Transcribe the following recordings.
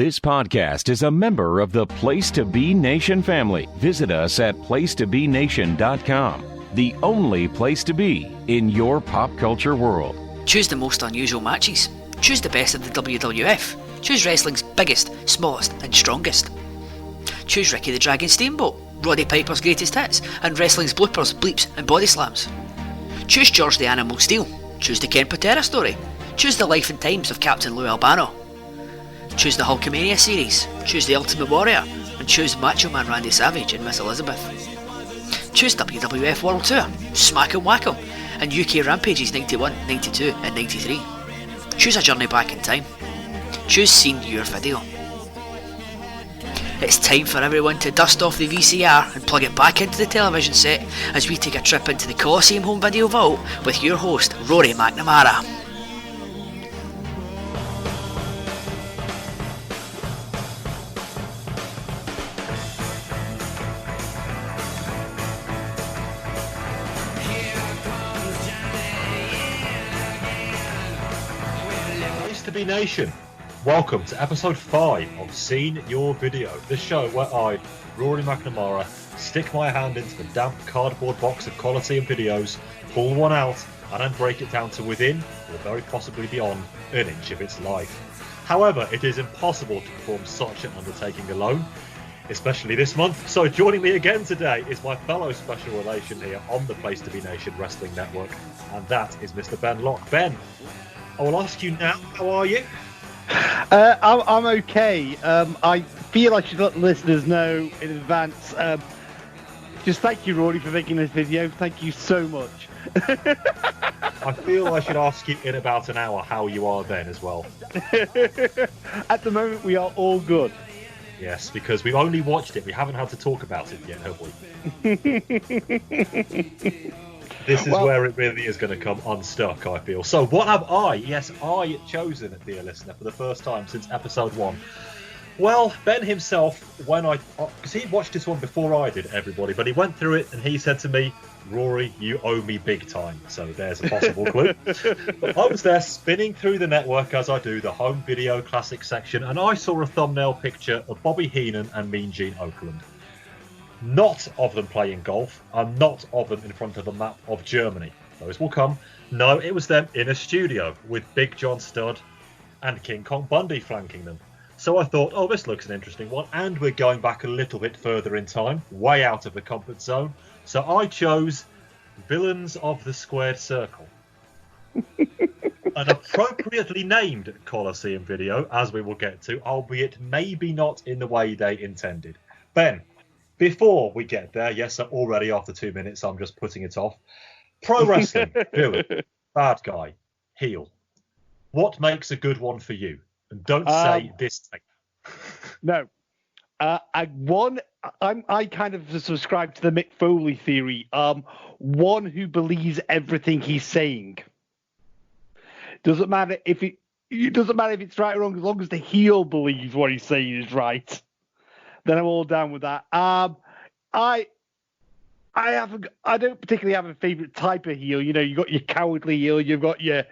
This podcast is a member of the Place to Be Nation family. Visit us at placetobenation.com, the only place to be in your pop culture world. Choose the most unusual matches. Choose the best of the WWF. Choose wrestling's biggest, smallest and strongest. Choose Ricky the Dragon Steamboat, Roddy Piper's greatest hits, and wrestling's bloopers, bleeps and body slams. Choose George the Animal Steel. Choose the Ken Patera story. Choose the life and times of Captain Lou Albano. Choose the Hulkamania series. Choose the Ultimate Warrior. And choose Macho Man Randy Savage and Miss Elizabeth. Choose WWF World Tour, Smack and Whack 'em, and UK Rampages 91, 92 and 93. Choose a journey back in time. Choose Seen Your Video. It's time for everyone to dust off the VCR and plug it back into the television set as we take a trip into the Coliseum home video vault with your host, Rory McNamara. Nation, welcome to episode 5 of Seen Your Video, the show where I, Rory McNamara, stick my hand into the damp cardboard box of Coliseum videos, pull one out, and then break it down to within, or very possibly beyond, an inch of its life. However, it is impossible to perform such an undertaking alone, especially this month, so joining me again today is my fellow special relation here on the Place to Be Nation Wrestling Network, and that is Mr. Ben Locke. Ben, I will ask you now, how are you? I'm okay. I feel I should let the listeners know in advance. Just thank you, Rory, for making this video. Thank you so much. I feel I should ask you in about an hour how you are then as well. At the moment, we are all good. Yes, because we've only watched it. We haven't had to talk about it yet, have we? This is where it really is going to come unstuck, I feel. So what have I chosen, dear listener, for the first time since episode 1? Well, Ben himself, because he watched this one before I did, everybody, but he went through it and he said to me, Rory, you owe me big time. So there's a possible clue. But I was there spinning through the network as I do, the home video classic section, and I saw a thumbnail picture of Bobby Heenan and Mean Gene Okerlund. Not of them playing golf, and not of them in front of a map of Germany. Those will come. No, it was them in a studio with Big John Studd and King Kong Bundy flanking them. So I thought, this looks an interesting one, and we're going back a little bit further in time, way out of the comfort zone. So I chose Villains of the Squared Circle. An appropriately named Coliseum video, as we will get to, albeit maybe not in the way they intended. Ben, before we get there, yes, already after 2 minutes, I'm just putting it off. Pro wrestling, villain, bad guy, heel. What makes a good one for you? And don't say this thing. No. I kind of subscribe to the Mick Foley theory. One who believes everything he's saying. Doesn't matter if it doesn't matter if it's right or wrong, as long as the heel believes what he's saying is right. Then I'm all down with that. I don't particularly have a favourite type of heel. You know, you've got your cowardly heel, you've got your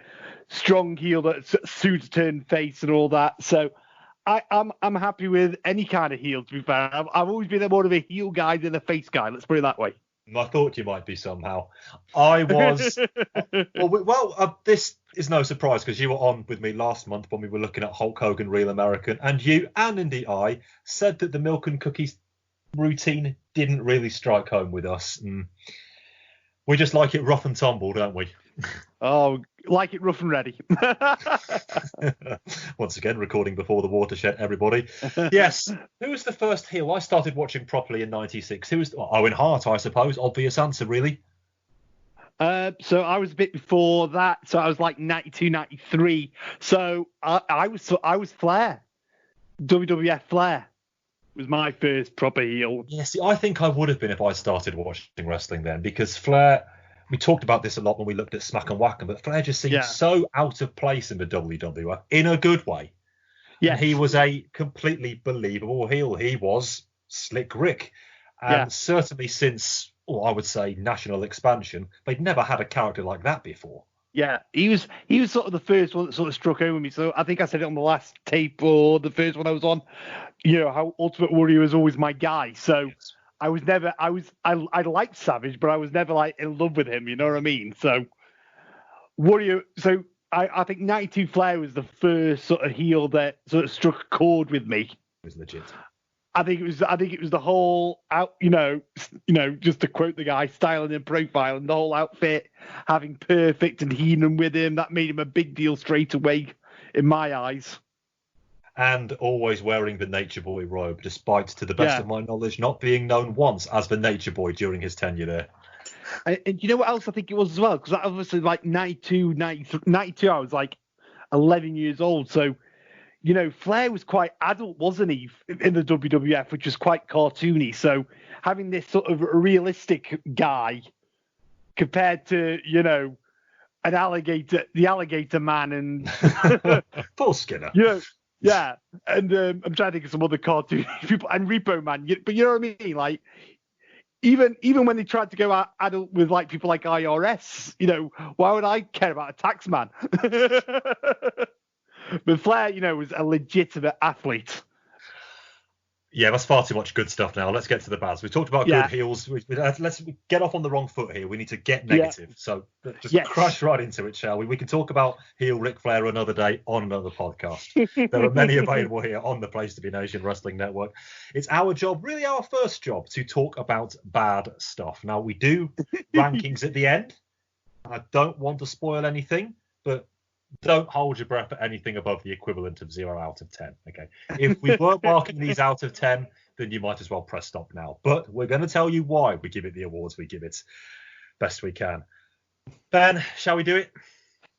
strong heel that's soon to turn face and all that. So I'm happy with any kind of heel, to be fair. I've always been more of a heel guy than a face guy. Let's put it that way. I thought you might be somehow. I was. This is no surprise because you were on with me last month when we were looking at Hulk Hogan Real American, and you and indeed I said that the milk and cookies routine didn't really strike home with us. We just like it rough and tumble, don't we? Oh, like it rough and ready. Once again, recording before the watershed, everybody. Yes. Who was the first heel? I started watching properly in 96. Who was Owen Hart, I suppose. Obvious answer, really. So I was a bit before that. So I was like 92, 93. So I was Flair. WWF Flair was my first proper heel. Yes, I think I would have been if I started watching wrestling then, because Flair. We talked about this a lot when we looked at Smack and Whack 'em, but Flair just seemed so out of place in the WWF in a good way. Yeah, he was a completely believable heel. He was Slick Rick, and certainly since, I would say, national expansion, they'd never had a character like that before. Yeah, he was sort of the first one that sort of struck home with me. So I think I said it on the last tape or the first one I was on. How Ultimate Warrior was always my guy. So I was never I liked Savage, but I was never like in love with him. You know what I mean? So Warrior. So I think 92 Flair was the first sort of heel that sort of struck a chord with me. It was legit. I think it was the whole out, just to quote the guy, styling and profiling, the whole outfit, having Perfect and Heenan with him, that made him a big deal straight away in my eyes. And always wearing the Nature Boy robe, despite, to the best of my knowledge, not being known once as the Nature Boy during his tenure there. And you know what else I think it was as well? Because obviously, like 92, I was like 11 years old, so Flair was quite adult, wasn't he, in the WWF, which was quite cartoony. So having this sort of realistic guy compared to, the alligator man and Paul Skinner. Yeah. And I'm trying to think of some other cartoon people and Repo Man. But you know what I mean? Like, even when they tried to go adult with like people like IRS, why would I care about a tax man? But Flair, was a legitimate athlete. Yeah, that's far too much good stuff now. Let's get to the bads. We talked about good heels. Let's get off on the wrong foot here. We need to get negative. So just crash right into it, shall we? We can talk about heel Ric Flair another day on another podcast. There are many available here on the Place to Be Nation Wrestling Network. It's our job, really our first job, to talk about bad stuff. Now, we do rankings at the end. I don't want to spoil anything, but don't hold your breath at anything above the equivalent of 0 out of 10. Okay. If we weren't marking these out of 10, then you might as well press stop now. But we're going to tell you why we give it the awards we give it best we can. Ben, shall we do it?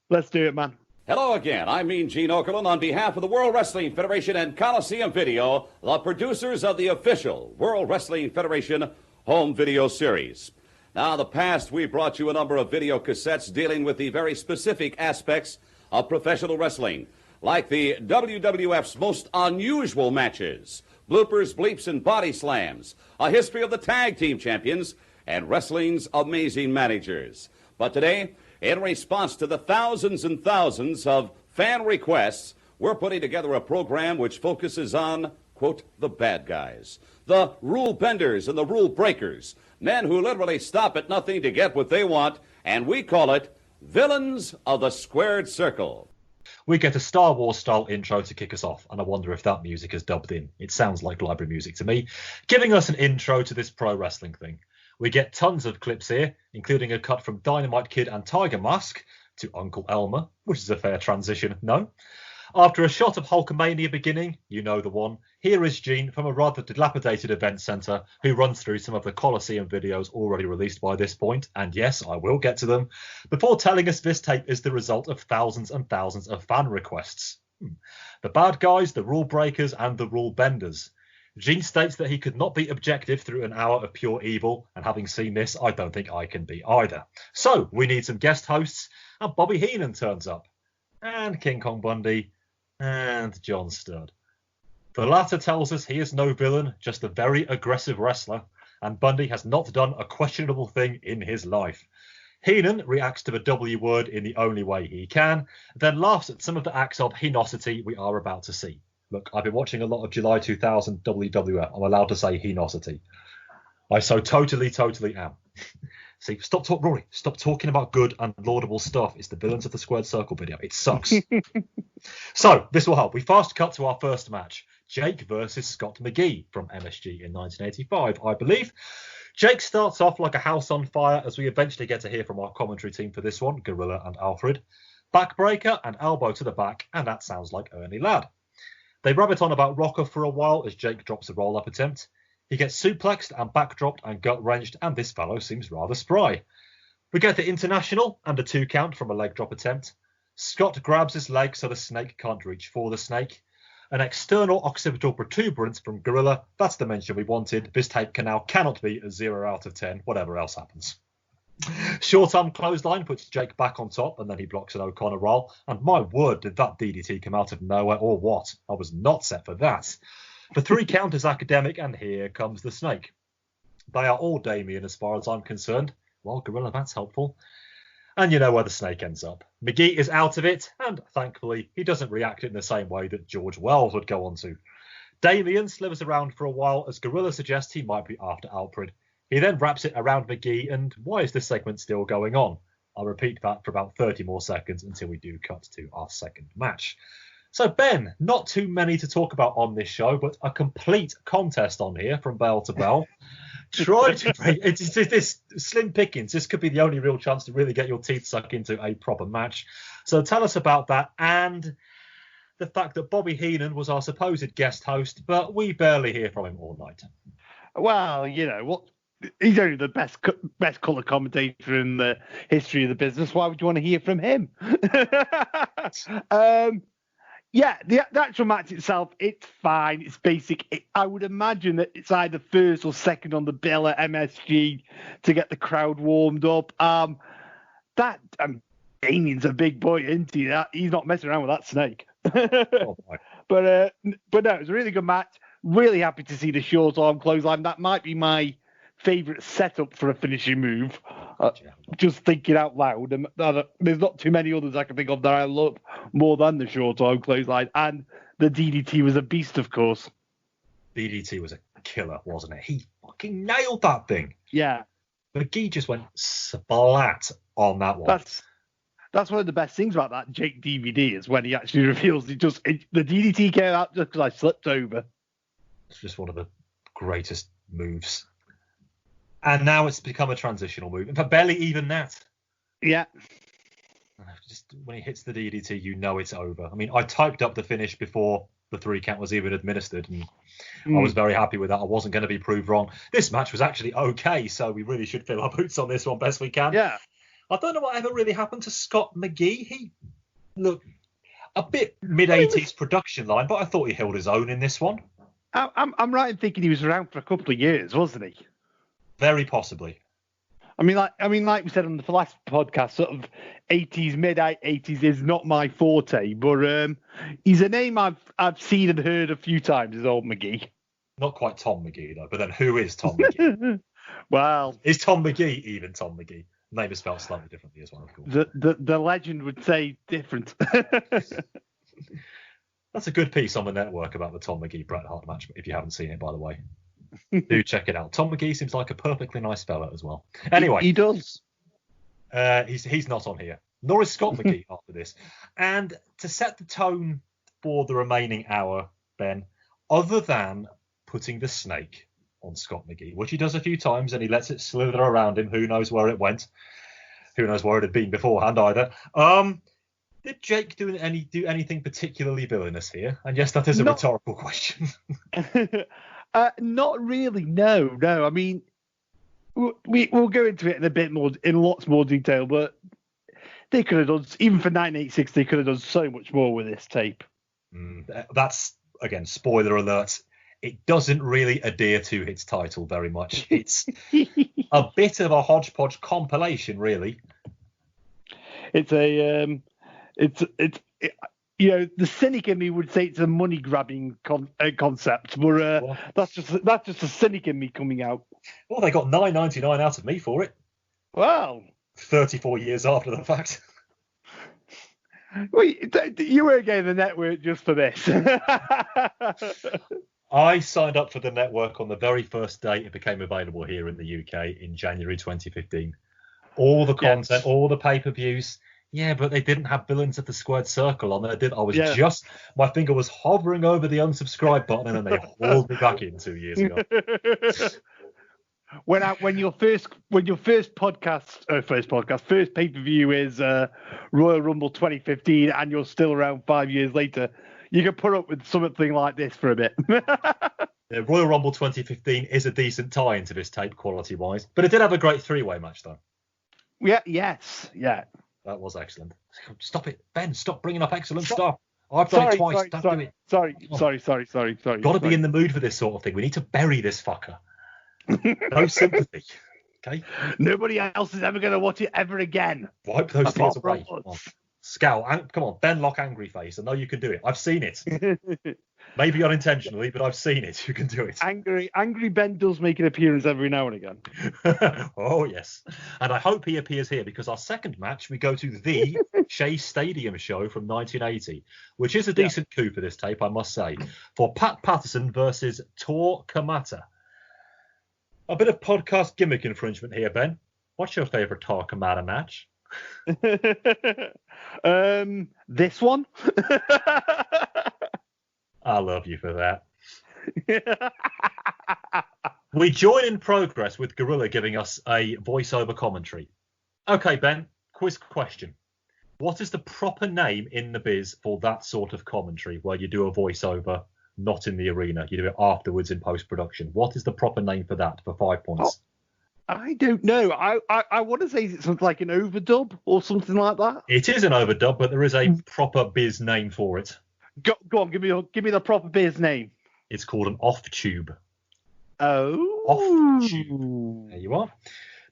Let's do it, man. Hello again. I'm Mean Gene Okerlund on behalf of the World Wrestling Federation and Coliseum Video, the producers of the official World Wrestling Federation home video series. Now, in the past, we brought you a number of video cassettes dealing with the very specific aspects of professional wrestling, like the WWF's most unusual matches, bloopers, bleeps, and body slams, a history of the tag team champions, and wrestling's amazing managers. But today, in response to the thousands and thousands of fan requests, we're putting together a program which focuses on, quote, the bad guys, the rule benders and the rule breakers, men who literally stop at nothing to get what they want, and we call it Villains of the Squared Circle. We get a Star Wars style intro to kick us off, and I wonder if that music is dubbed in. It sounds like library music to me, giving us an intro to this pro wrestling thing. We get tons of clips here, including a cut from Dynamite Kid and Tiger Mask to Uncle Elmer, which is a fair transition, no? After a shot of Hulkamania beginning, you know the one, here is Gene from a rather dilapidated event centre who runs through some of the Coliseum videos already released by this point, and yes, I will get to them, before telling us this tape is the result of thousands and thousands of fan requests. The bad guys, the rule breakers, and the rule benders. Gene states that he could not be objective through an hour of pure evil, and having seen this, I don't think I can be either. So, we need some guest hosts, and Bobby Heenan turns up, and King Kong Bundy, and John Studd. The latter tells us he is no villain, just a very aggressive wrestler, and Bundy has not done a questionable thing in his life. Heenan reacts to the W word in the only way he can, then laughs at some of the acts of henosity we are about to see. Look, I've been watching a lot of July 2000 WWF. I'm allowed to say henosity. I so totally am. See, Rory, stop talking about good and laudable stuff. It's the Villains of the Squared Circle video. It sucks. So, this will help. We fast cut to our first match. Jake versus Scott McGee from MSG in 1985, I believe. Jake starts off like a house on fire as we eventually get to hear from our commentary team for this one, Gorilla and Alfred. Backbreaker and elbow to the back, and that sounds like Ernie Ladd. They rabbit on about Rocker for a while as Jake drops a roll-up attempt. He gets suplexed and backdropped and gut-wrenched, and this fellow seems rather spry. We get the international and a 2 count from a leg drop attempt. Scott grabs his leg so the snake can't reach for the snake. An external occipital protuberance from Gorilla. That's the mention we wanted. This tape cannot be a 0 out of 10, whatever else happens. Short arm clothesline puts Jake back on top, and then he blocks an O'Connor roll. And my word, did that DDT come out of nowhere or what? I was not set for that. The 3 count is academic, and here comes the snake. They are all Damien as far as I'm concerned. Well, Gorilla, that's helpful. And you know where the snake ends up. McGee is out of it, and thankfully, he doesn't react in the same way that George Wells would go on to. Damien slithers around for a while as Gorilla suggests he might be after Alfred. He then wraps it around McGee, and why is this segment still going on? I'll repeat that for about 30 more seconds until we do cut to our second match. So, Ben, not too many to talk about on this show, but a complete contest on here from bell to bell. Try to break it's this slim pickings. This could be the only real chance to really get your teeth sucked into a proper match. So tell us about that and the fact that Bobby Heenan was our supposed guest host, but we barely hear from him all night. Well, you know what? He's only the best colour commentator in the history of the business. Why would you want to hear from him? Yeah, the actual match itself, it's fine. It's basic. I would imagine that it's either first or second on the bill at MSG to get the crowd warmed up. Damien's a big boy, isn't he? He's not messing around with that snake. Oh, but no, it was a really good match. Really happy to see the short arm clothesline. That might be my favourite setup for a finishing move. Just thinking out loud. There's not too many others I can think of that I love more than the short arm clothesline. And the DDT was a beast, of course. DDT was a killer, wasn't it? He fucking nailed that thing. Yeah. McGee just went splat on that one. That's one of the best things about that Jake DVD is when he actually reveals the DDT came out just because I slipped over. It's just one of the greatest moves. And now it's become a transitional move. In fact, barely even that. Yeah. Just when he hits the DDT, you know it's over. I mean, I typed up the finish before the 3 count was even administered, and I was very happy with that. I wasn't going to be proved wrong. This match was actually okay, so we really should fill our boots on this one best we can. Yeah. I don't know what ever really happened to Scott McGee. He looked a bit mid-80s production line, but I thought he held his own in this one. I'm right in thinking he was around for a couple of years, wasn't he? Very possibly. I mean, like we said on the last podcast, sort of 80s, mid-80s is not my forte, but he's a name I've seen and heard a few times, is old McGee. Not quite Tom McGee, though, but then who is Tom McGee? Well... Is Tom McGee even Tom McGee? Name is spelled slightly differently as well, of course. The legend would say different. That's a good piece on the network about the Tom McGee Bret Hart match, if you haven't seen it, by the way. Do check it out. Tom McGee seems like a perfectly nice fella as well. Anyway, he does. He's not on here. Nor is Scott McGee after this. And to set the tone for the remaining hour, Ben, other than putting the snake on Scott McGee, which he does a few times, and he lets it slither around him. Who knows where it went? Who knows where it had been beforehand either? Did Jake do anything particularly villainous here? And yes, that is a rhetorical question. Not really. No. I mean, we'll go into it in lots more detail, but they could have done, even for 1986, they could have done so much more with this tape. That's, again, spoiler alert. It doesn't really adhere to its title very much. It's a bit of a hodgepodge compilation, really. It's you know, the cynic in me would say it's a money grabbing concept, but that's just a cynic in me coming out. Well, they got $9.99 out of me for it. Wow. 34 years after the fact. Wait, you were getting the network just for this. I signed up for the network on the very first day it became available here in the UK in January 2015. All the content, all the pay-per-views. Yeah, but they didn't have Villains of the Squared Circle on there. I was my finger was hovering over the unsubscribe button, and then they hauled me back in 2 years ago. When your first pay-per-view is Royal Rumble 2015, and you're still around 5 years later, you can put up with something like this for a bit. Royal Rumble 2015 is a decent tie into this tape quality-wise, but it did have a great three-way match, though. Yeah. That was excellent. Stop it, Ben. Stop bringing up excellent stuff. I've done it twice. Don't do it. Sorry. Got to be in the mood for this sort of thing. We need to bury this fucker. No sympathy. Okay. Nobody else is ever going to watch it ever again. Wipe those tears away. Scowl. Come on, Ben Locke angry face. I know you can do it. I've seen it. Maybe unintentionally, but I've seen it. You can do it. Angry Ben does make an appearance every now and again. Oh, yes. And I hope he appears here because our second match, we go to the Shea Stadium show from 1980, which is a decent coup for this tape, I must say, for Pat Patterson versus Tor Kamata. A bit of podcast gimmick infringement here, Ben. What's your favourite Tor Kamata match? This one. I love you for that. We join in progress with Gorilla giving us a voiceover commentary. Okay, Ben, quiz question. What is the proper name in the biz for that sort of commentary where you do a voiceover not in the arena? You do it afterwards in post-production. What is the proper name for that for 5 points? I don't know. I want to say it's something like an overdub or something like that. It is an overdub, but there is a proper biz name for it. Go on, give me the proper biz name. It's called an off-tube. Oh. Off-tube. There you are.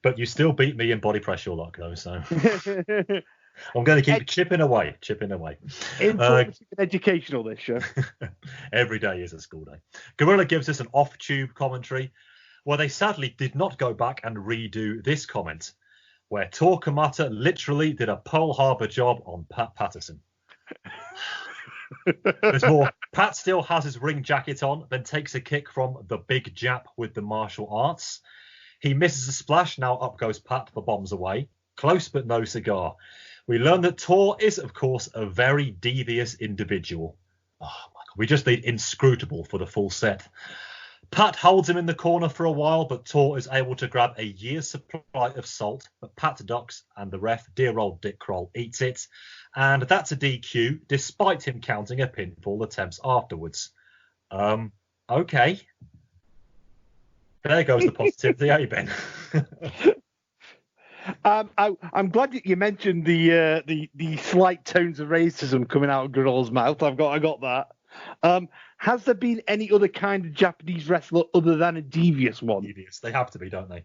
But you still beat me in body pressure luck, though, so... I'm going to keep chipping away. Informative and educational, this show. Every day is a school day. Gorilla gives us an off-tube commentary, where they sadly did not go back and redo this comment, where Tor Kamata literally did a Pearl Harbor job on Pat Patterson. There's more. Pat still has his ring jacket on, then takes a kick from the big Jap with the martial arts. He misses a splash. Now up goes Pat for bombs away. Close but no cigar. We learn that Tor is, of course, a very devious individual. Oh my God. We just need inscrutable for the full set. Pat holds him in the corner for a while, but Tor is able to grab a year's supply of salt. But Pat ducks, and the ref, dear old Dick Kroll, eats it. And that's a DQ, despite him counting a pinfall attempts afterwards. Okay. There goes the positivity, eh, Ben? I'm glad that you mentioned the slight tones of racism coming out of Gorilla's mouth. I got that. Has there been any other kind of Japanese wrestler other than a devious one? Devious. They have to be, don't they?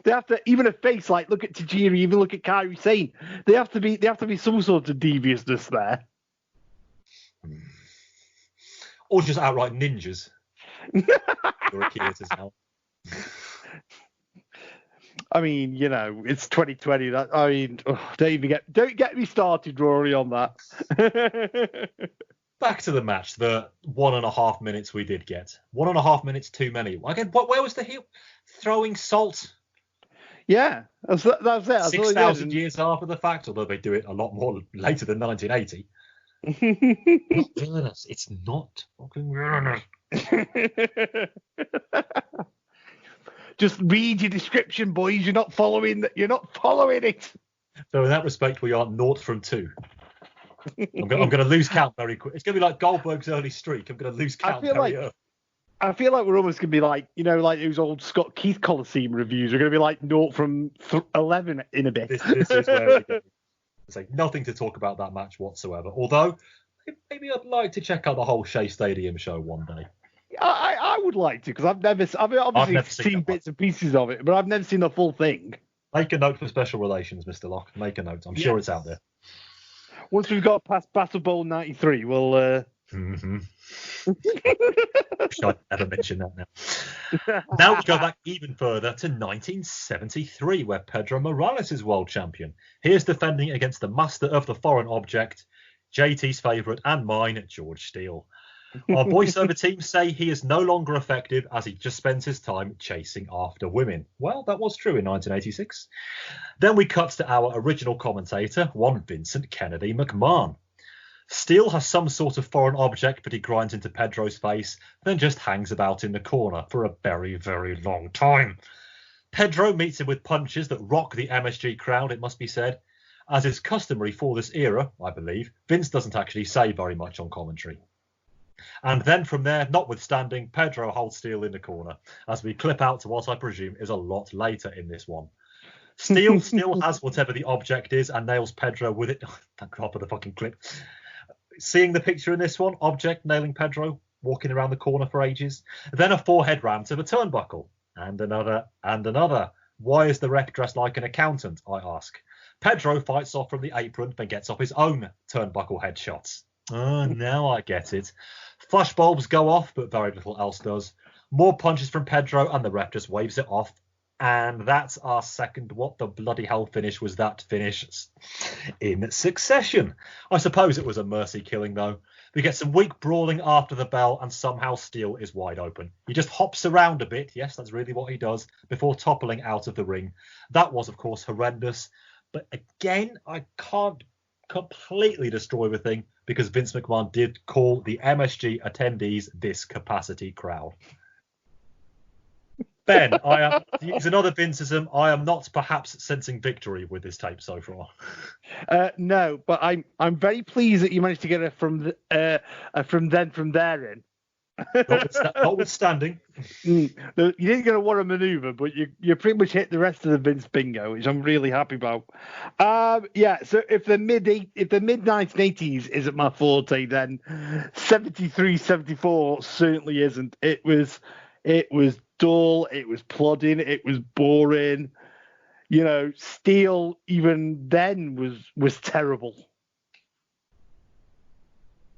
They have to, even a face like look at Tajiri, even look at Kairi Sane. They have to be some sort of deviousness there. Or just outright ninjas. Now. I mean, you know, it's 2020. Don't get me started, Rory, on that. Back to the match, the 1.5 minutes we did get. 1.5 minutes too many. Again, where was the heel? Throwing salt? Yeah, that was it. 6,000 years after the fact, although they do it a lot more later than 1980. Not villainous. It's not fucking villainous. Just read your description, boys. You're not following it. So in that respect, we are 0 from 2. I'm going to lose count very quick. It's going to be like Goldberg's early streak. I'm going to lose count very early. I feel like we're almost going to be like, like those old Scott Keith Coliseum reviews. We're going to be like 0 from 11 in a bit. This is where we go. It's like nothing to talk about that match whatsoever. Although, maybe I'd like to check out the whole Shea Stadium show one day. I would like to, because I've obviously seen bits and pieces of it, but I've never seen the full thing. Make a note for special relations, Mr. Locke. Make a note. I'm sure it's out there. Once we've got past Battle Bowl 93, we'll... Should I ever mention that now? Now we go back even further to 1973, where Pedro Morales is world champion. He is defending against the master of the foreign object, JT's favourite and mine, George Steele. Our voiceover team say he is no longer effective as he just spends his time chasing after women. Well, that was true in 1986. Then we cut to our original commentator, one Vincent Kennedy McMahon. Steele has some sort of foreign object, but he grinds into Pedro's face, then just hangs about in the corner for a very, very long time. Pedro meets him with punches that rock the MSG crowd, it must be said. As is customary for this era, I believe, Vince doesn't actually say very much on commentary. And then from there, notwithstanding, Pedro holds Steele in the corner, as we clip out to what I presume is a lot later in this one. Steele still has whatever the object is and nails Pedro with it. Thank God for the fucking clip. Seeing the picture in this one, object nailing Pedro, walking around the corner for ages. Then a forehead ram to the turnbuckle. And another, and another. Why is the ref dressed like an accountant, I ask. Pedro fights off from the apron, then gets off his own turnbuckle headshots. Oh, now I get it. Flashbulbs go off, but very little else does. More punches from Pedro, and the ref just waves it off. And that's our second what the bloody hell finish was that finish in succession. I suppose it was a mercy killing, though. We get some weak brawling after the bell, and somehow Steele is wide open. He just hops around a bit, yes, that's really what he does, before toppling out of the ring. That was, of course, horrendous. But again, I can't completely destroy the thing, because Vince McMahon did call the MSG attendees this capacity crowd. Ben, to use another Vinceism, I am not perhaps sensing victory with this tape so far. No, but I'm very pleased that you managed to get it from there in. Notwithstanding. You didn't get a what a maneuver, but you pretty much hit the rest of the Vince bingo, which I'm really happy about. So if the mid 1980s isn't my forte, then 73, 74 certainly isn't. It was dull, it was plodding, it was boring. Steele even then was terrible.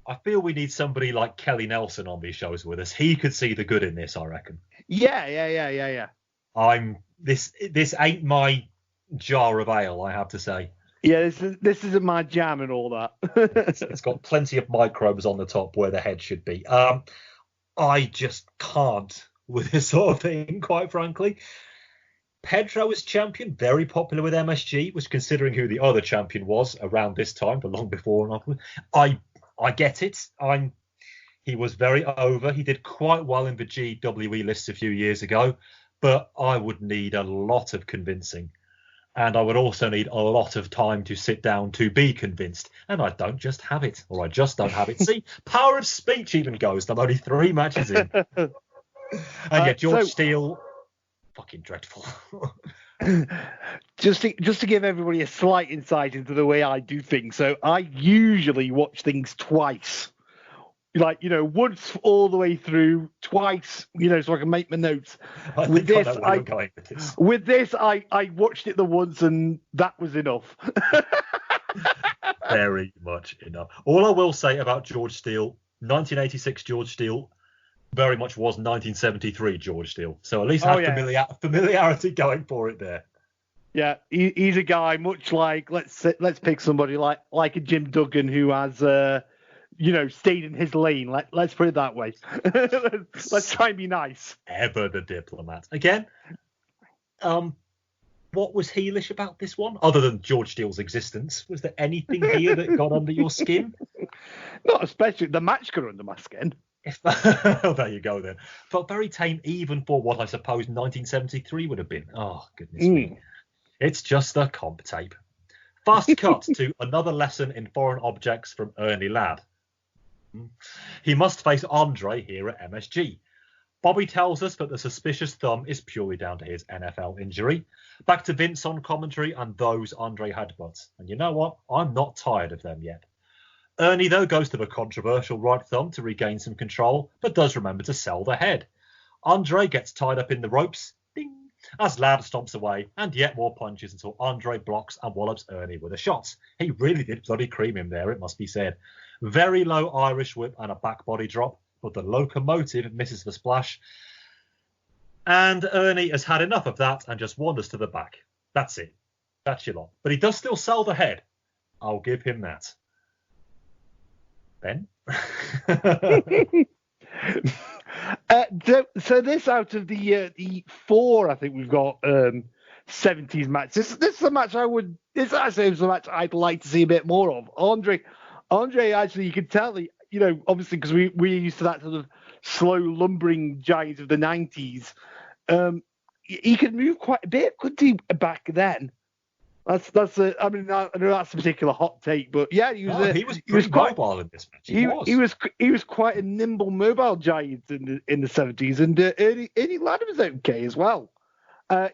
I feel we need somebody like Kelly Nelson on these shows with us. He could see the good in this, I reckon. Yeah. This ain't my jar of ale, I have to say. Yeah, this isn't my jam and all that. It's got plenty of microbes on the top where the head should be. I just can't with this sort of thing, quite frankly. Pedro was champion, very popular with MSG, which, considering who the other champion was around this time, but long before and after, I get it. He was very over. He did quite well in the GWE lists a few years ago, but I would need a lot of convincing. And I would also need a lot of time to sit down to be convinced. And I don't just have it, or I just don't have it. See, power of speech even goes. I'm only 3 matches in. And yet George Steele, fucking dreadful. Just to give everybody a slight insight into the way I do things. So I usually watch things twice. Once all the way through, twice, so I can make my notes. With this, I watched it the once, and that was enough. Very much enough. All I will say about George Steele, 1986 George Steele, very much was 1973 George Steele. So at least have familiarity going for it there. Yeah, he's a guy much like, let's pick somebody like a Jim Duggan who has stayed in his lane. Let's put it that way. Let's try and be nice. Ever the diplomat. Again, what was heelish about this one? Other than George Steele's existence, was there anything here that got under your skin? Not especially. The match got under my skin. There you go then. Felt very tame even for what I suppose 1973 would have been. Oh, goodness me. It's just a comp tape. Fast cut to another lesson in foreign objects from Ernie Ladd. He must face Andre here at MSG. Bobby tells us that the suspicious thumb is purely down to his NFL injury. Back to Vince on commentary and those Andre headbutts. And you know what? I'm not tired of them yet. Ernie, though, goes to the controversial right thumb to regain some control, but does remember to sell the head. Andre gets tied up in the ropes, ding, as Ladd stomps away, and yet more punches until Andre blocks and wallops Ernie with a shot. He really did bloody cream him there, it must be said. Very low Irish whip and a back body drop, but the locomotive misses the splash. And Ernie has had enough of that and just wanders to the back. That's it. That's your lot. But he does still sell the head. I'll give him that. Ben? So this out of the four, I think we've got 70s matches. This is a match this actually is a match I'd like to see a bit more of. Andre, actually, you can tell, obviously because we're used to that sort of slow lumbering giant of the 90s. He could move quite a bit, couldn't he, back then? I know that's a particular hot take, but yeah, he was quite mobile in this match. He was quite a nimble, mobile giant in the 70s, and Ernie Ladd was okay as well.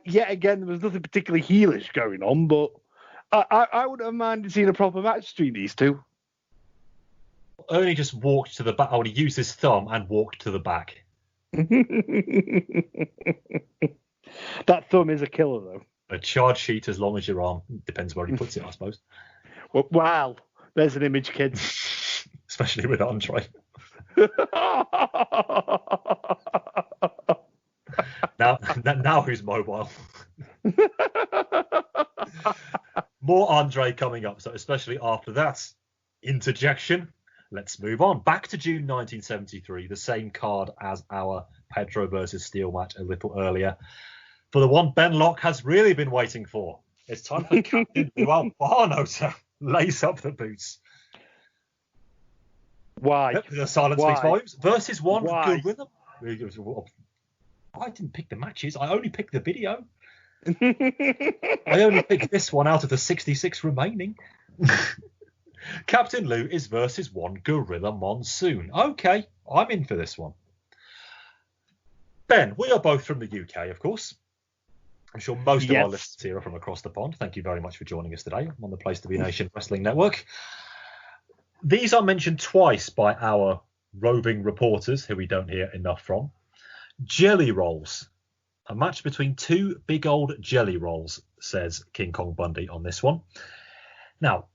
Yet again, there was nothing particularly heelish going on, but I wouldn't have minded seeing a proper match between these two. Ernie just walked to the back. He used his thumb and walked to the back. That thumb is a killer, though. A charge sheet as long as your arm. Depends where he puts it, I suppose. Wow, there's an image, kids. Especially with Andre. Now who's mobile? More Andre coming up, so especially after that interjection. Let's move on. Back to June 1973, the same card as our Pedro versus Steel match a little earlier. For the one Ben Locke has really been waiting for. It's time for Captain Lou Albano to lace up the boots. Why? The silence speaks volumes. Versus one Gorilla. I didn't pick the matches. I only picked the video. I only picked this one out of the 66 remaining. Captain Lou is versus one Gorilla Monsoon. Okay, I'm in for this one. Ben, we are both from the UK, of course. I'm sure most of our listeners here are from across the pond. Thank you very much for joining us today on the Place to Be Nation Wrestling Network. These are mentioned twice by our roving reporters, who we don't hear enough from. Jelly rolls. A match between two big old jelly rolls, says King Kong Bundy on this one. Now,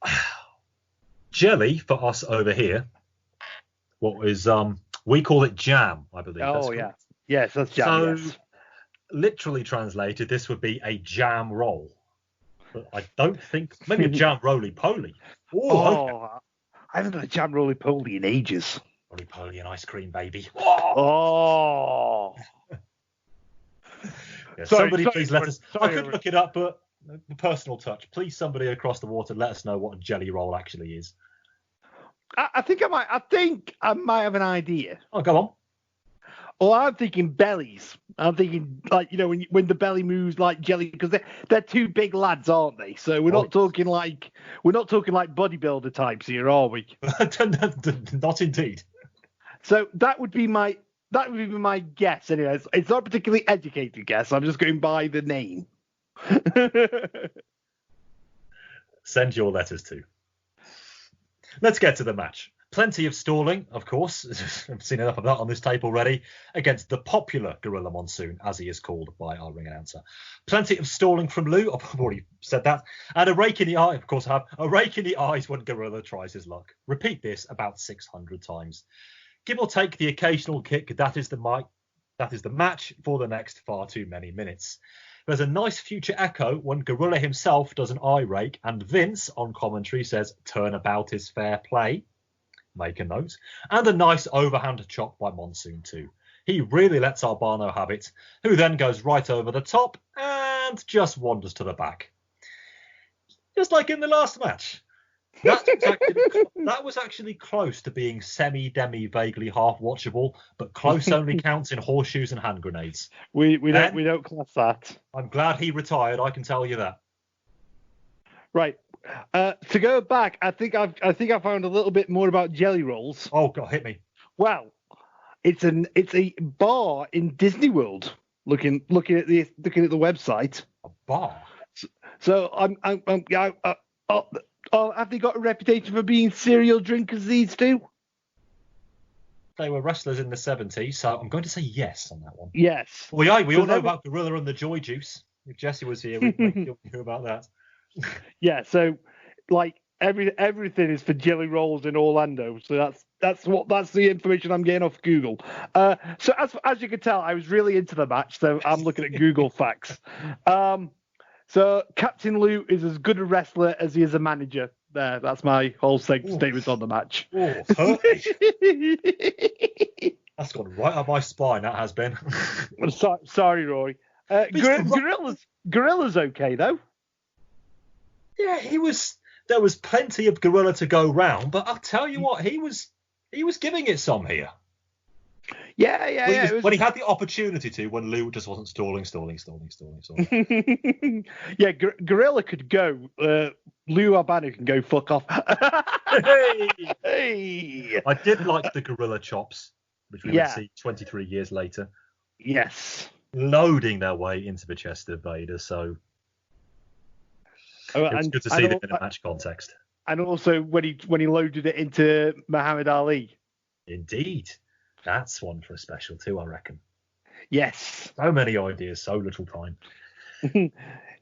jelly for us over here, we call it jam, I believe. Oh, yeah. Yes, that's jam. So, literally translated, this would be a jam roll. But I don't think, maybe a jam roly-poly. Okay. I haven't done a jam roly-poly in ages. Roly-poly and ice cream, baby. Oh! Yeah, somebody please let us... I could look it up, but the personal touch. Please, somebody across the water, let us know what a jelly roll actually is. I think I might have an idea. Oh, go on. Well, I'm thinking bellies. I'm thinking, like, when the belly moves like jelly, because they're two big lads, aren't they? So we're not talking like bodybuilder types here, are we? Not indeed. So that would be my guess. Anyway, it's not a particularly educated guess. I'm just going by the name. Send your letters to. Let's get to the match. Plenty of stalling, of course. I've seen enough of that on this tape already. Against the popular Gorilla Monsoon, as he is called by our ring announcer. Plenty of stalling from Lou. I've already said that. And a rake in the eye. Of course, I have a rake in the eyes when Gorilla tries his luck. Repeat this about 600 times. Give or take the occasional kick. That is the match for the next far too many minutes. There's a nice future echo when Gorilla himself does an eye rake, and Vince on commentary says turnabout is fair play. Make a note. And a nice overhand chop by Monsoon too. He really lets Albano have it, who then goes right over the top and just wanders to the back. Just like in the last match. That was actually close to being semi-demi, vaguely half-watchable, but close only counts in horseshoes and hand grenades. We don't class that. I'm glad he retired, I can tell you that. Right. To go back, I think I found a little bit more about jelly rolls. Oh God, hit me. Well, it's a bar in Disney World. Looking at the website. A bar. So have they got a reputation for being serial drinkers, these two? They were wrestlers in the 70s, so I'm going to say yes on that one. Yes. We all know about Gorilla and the Joy Juice. If Jesse was here, we'd hear about that. Yeah, so like everything is for jelly rolls in Orlando. So that's the information I'm getting off Google. So as you can tell, I was really into the match, so I'm looking at Google facts. So Captain Lou is as good a wrestler as he is a manager. There, that's my whole statement on the match. That's gone right up my spine. That has been. Sorry, Rory. Gorilla's okay though. Yeah, there was plenty of Gorilla to go round, but I'll tell you what, he was giving it some here. Yeah. When he had the opportunity to, when Lou just wasn't stalling. Yeah, Gorilla could go. Lou Albano can go fuck off. Hey! I did like the Gorilla chops, which we would see 23 years later. Yes. Loading their way into the chest of Vader, so it's good to see them in a match context. And also when he loaded it into Muhammad Ali. Indeed. That's one for a special too, I reckon. Yes. So many ideas, so little time.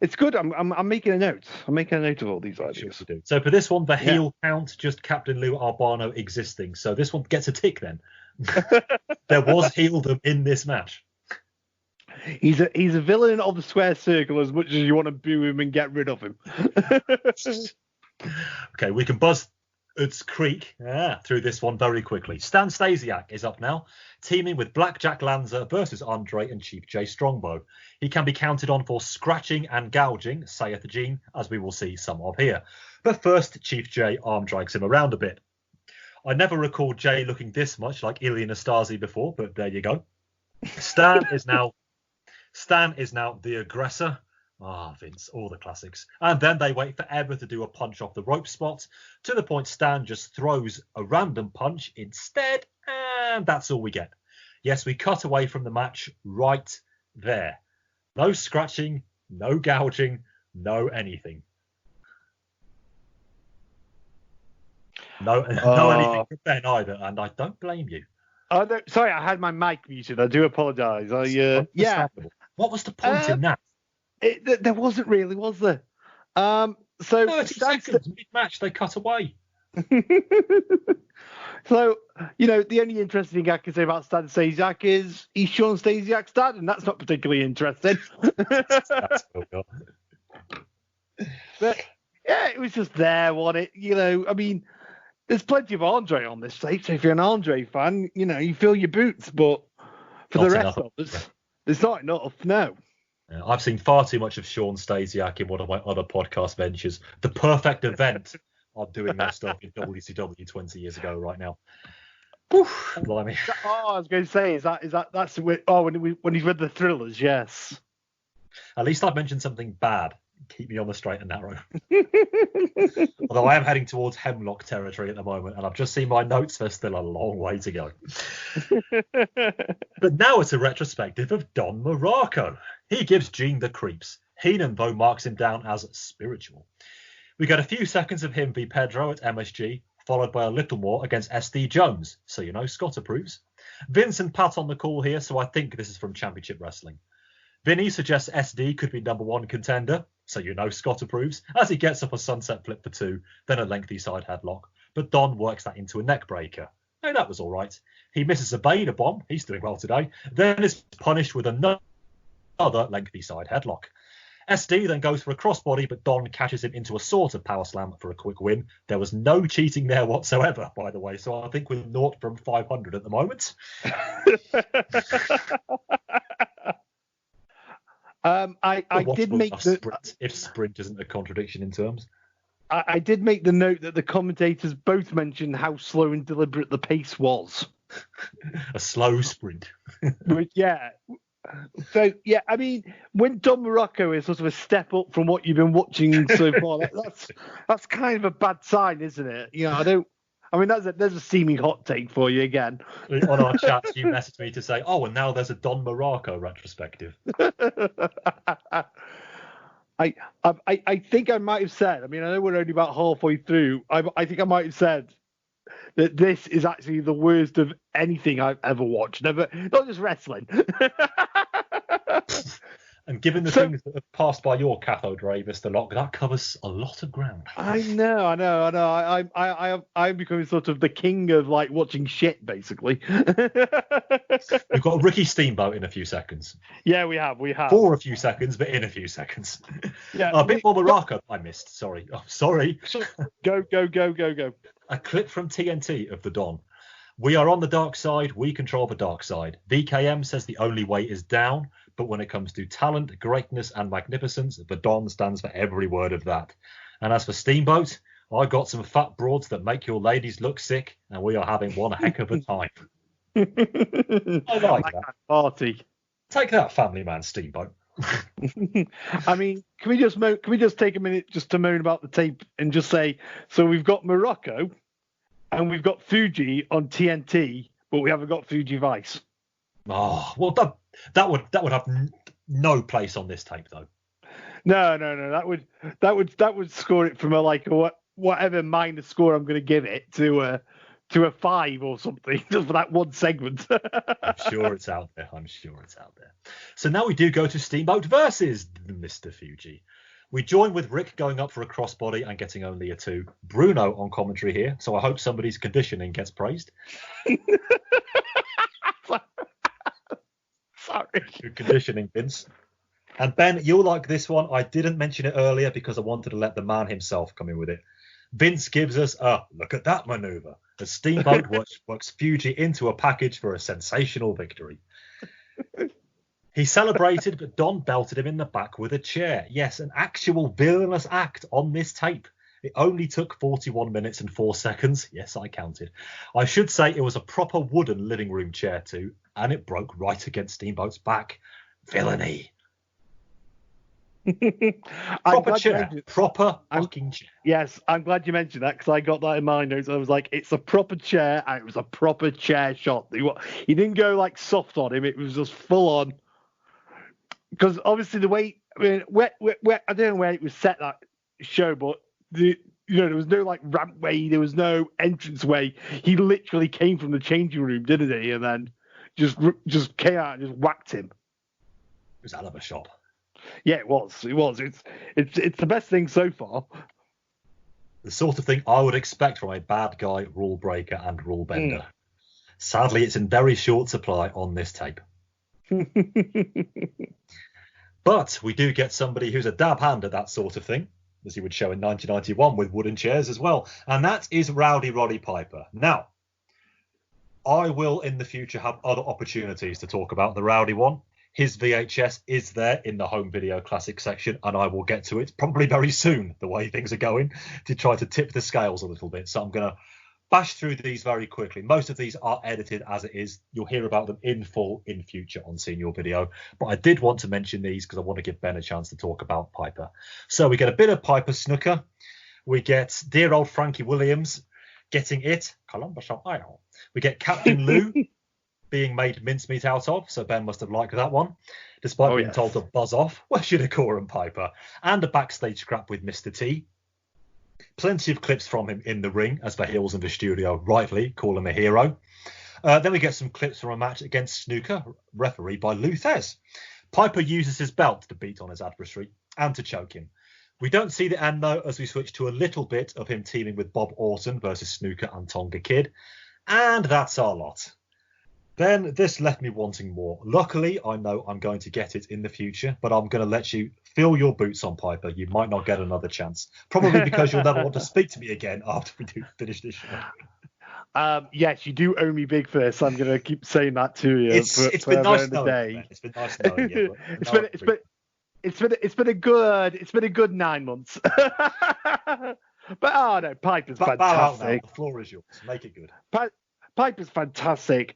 It's good. I'm making a note. I'm making a note of all these ideas. Sure do. So for this one, the heel count, just Captain Lou Albano existing. So this one gets a tick then. There was heeldom in this match. He's a villain of the square circle as much as you want to boo him and get rid of him. Okay, we can buzz its creek through this one very quickly. Stan Stasiak is up now, teaming with Blackjack Lanza versus Andre and Chief J Strongbow. He can be counted on for scratching and gouging, saith Gene, as we will see some of here. But first, Chief J arm drags him around a bit. I never recalled Jay looking this much like Ilya Nastasi before, but there you go. Stan is now the aggressor. Vince, all the classics. And then they wait forever to do a punch off the rope spot, to the point Stan just throws a random punch instead, and that's all we get. Yes, we cut away from the match right there. No scratching, no gouging, no anything. No anything from Ben either, and I don't blame you. Sorry, I had my mic muted. I do apologise. What was the point in that? There wasn't really, was there? 30 seconds mid-match, they cut away. So, the only interesting thing I can say about Stan Stasiak is he's Sean Stasiak's dad, and that's not particularly interesting. That's cool. But, yeah, it was just there, wasn't it? I mean, there's plenty of Andre on this tape, so if you're an Andre fan, you fill your boots, but for the rest of us, there's not enough, no. I've seen far too much of Sean Stasiak in one of my other podcast ventures. The perfect event of doing that stuff in WCW 20 years ago right now. Oof, blimey. I was going to say, that's when he's read the Thrillers, yes. At least I've mentioned something bad. Keep me on the straight and narrow. Although I am heading towards Hemlock territory at the moment, and I've just seen my notes. There's still a long way to go. But now it's a retrospective of Don Morocco. He gives Gene the creeps. Heenan, though, marks him down as spiritual. We get a few seconds of him v Pedro at MSG, followed by a little more against SD Jones. So Scott approves. Vince and Pat on the call here, so I think this is from Championship Wrestling. Vinny suggests SD could be number one contender, so Scott approves, as he gets up a sunset flip for 2, then a lengthy side headlock, but Don works that into a neck breaker. Hey, that was all right. He misses a Beta bomb, he's doing well today, then is punished with another lengthy side headlock. SD then goes for a crossbody, but Don catches him into a sort of power slam for a quick win. There was no cheating there whatsoever, by the way, so I think we're 0 from 500 at the moment. I did make the sprint, if sprint isn't a contradiction in terms. I did make the note that the commentators both mentioned how slow and deliberate the pace was. A slow sprint. Yeah. So yeah, I mean, when Don Morocco is sort of a step up from what you've been watching so far, that's kind of a bad sign, isn't it? There's a seeming hot take for you again. On our chat, you messaged me to say, and now there's a Don Morocco retrospective. I think I might have said, I know we're only about halfway through, I think I might have said that this is actually the worst of anything I've ever watched. Not just wrestling. And given the things that have passed by your cathode ray, Mr. Locke, that covers a lot of ground. I know. I'm becoming sort of the king of watching shit, basically. We've got Ricky Steamboat in a few seconds. Yeah, we have. For a few seconds, but in a few seconds. Yeah. A bit more Morocco. I missed. Sorry. Oh, sorry. Go. A clip from TNT of the Don. We are on the dark side. We control the dark side. VKM says the only way is down. But when it comes to talent, greatness, and magnificence, the Don stands for every word of that. And as for Steamboat, I got some fat broads that make your ladies look sick, and we are having one heck of a time. I like that. Party. Take that, family man, Steamboat. Can we just take a minute just to moan about the tape and just say, so we've got Morocco, and we've got Fuji on TNT, but we haven't got Fuji Vice. Oh, well, that would have no place on this tape, though. No. That would score it from a whatever minus score I'm going to give it to to a 5 or something just for that one segment. I'm sure it's out there. So now we do go to Steamboat versus Mr. Fuji. We join with Rick going up for a crossbody and getting only a 2. Bruno on commentary here, so I hope somebody's conditioning gets praised. Sorry. Good conditioning, Vince. And Ben, you'll like this one. I didn't mention it earlier because I wanted to let the man himself come in with it. Vince gives us a look at that maneuver as Steamboat works Fuji into a package for a sensational victory. He celebrated, but Don belted him in the back with a chair. Yes, an actual villainous act on this tape. It only took 41 minutes and 4 seconds. Yes, I counted. I should say it was a proper wooden living room chair too, and it broke right against Steamboat's back. Villainy. Proper chair. Proper fucking chair. Yes, I'm glad you mentioned that because I got that in my notes. I was like, it's a proper chair, and it was a proper chair shot. He didn't go like soft on him. It was just full on. Because obviously the way, I mean, where I don't know where it was set, that show, but there was no like ramp way, there was no entrance way. He literally came from the changing room, didn't he? And then just came out and just whacked him. It was a hell of a shot. Yeah, it was. It's the best thing so far. The sort of thing I would expect from a bad guy, rule breaker, and rule bender. Sadly, it's in very short supply on this tape. But we do get somebody who's a dab hand at that sort of thing, as he would show in 1991 with wooden chairs as well. And that is Rowdy Roddy Piper. Now, I will in the future have other opportunities to talk about the Rowdy one. His VHS is there in the home video classic section, and I will get to it probably very soon, the way things are going, to try to tip the scales a little bit. So I'm going to bash through these very quickly. Most of these are edited as it is. You'll hear about them in full in future on Senior Video. But I did want to mention these because I want to give Ben a chance to talk about Piper. So we get a bit of Piper snooker. We get dear old Frankie Williams getting it. Columbus, Ohio. We get Captain Lou being made mincemeat out of, so Ben must have liked that one, despite being told to buzz off. Where should Akora and Piper? And a backstage scrap with Mr. T. Plenty of clips from him in the ring, as the heels in the studio rightly call him a hero. Then we get some clips from a match against Snooker, refereed by Lou Thez. Piper uses his belt to beat on his adversary and to choke him. We don't see the end, though, as we switch to a little bit of him teaming with Bob Orton versus Snooker and Tonga Kid. And that's our lot. Then this left me wanting more. Luckily, I know I'm going to get it in the future, but I'm going to let you fill your boots on, Piper. You might not get another chance. Probably because you'll never want to speak to me again after we do finish this show. Yes, you do owe me big first. I'm going to keep saying that to you. It's been nice knowing you. It's been nice knowing you. It's been a good 9 months. But no, Piper's fantastic. Bow out now. The floor is yours. Make it good. Piper's fantastic.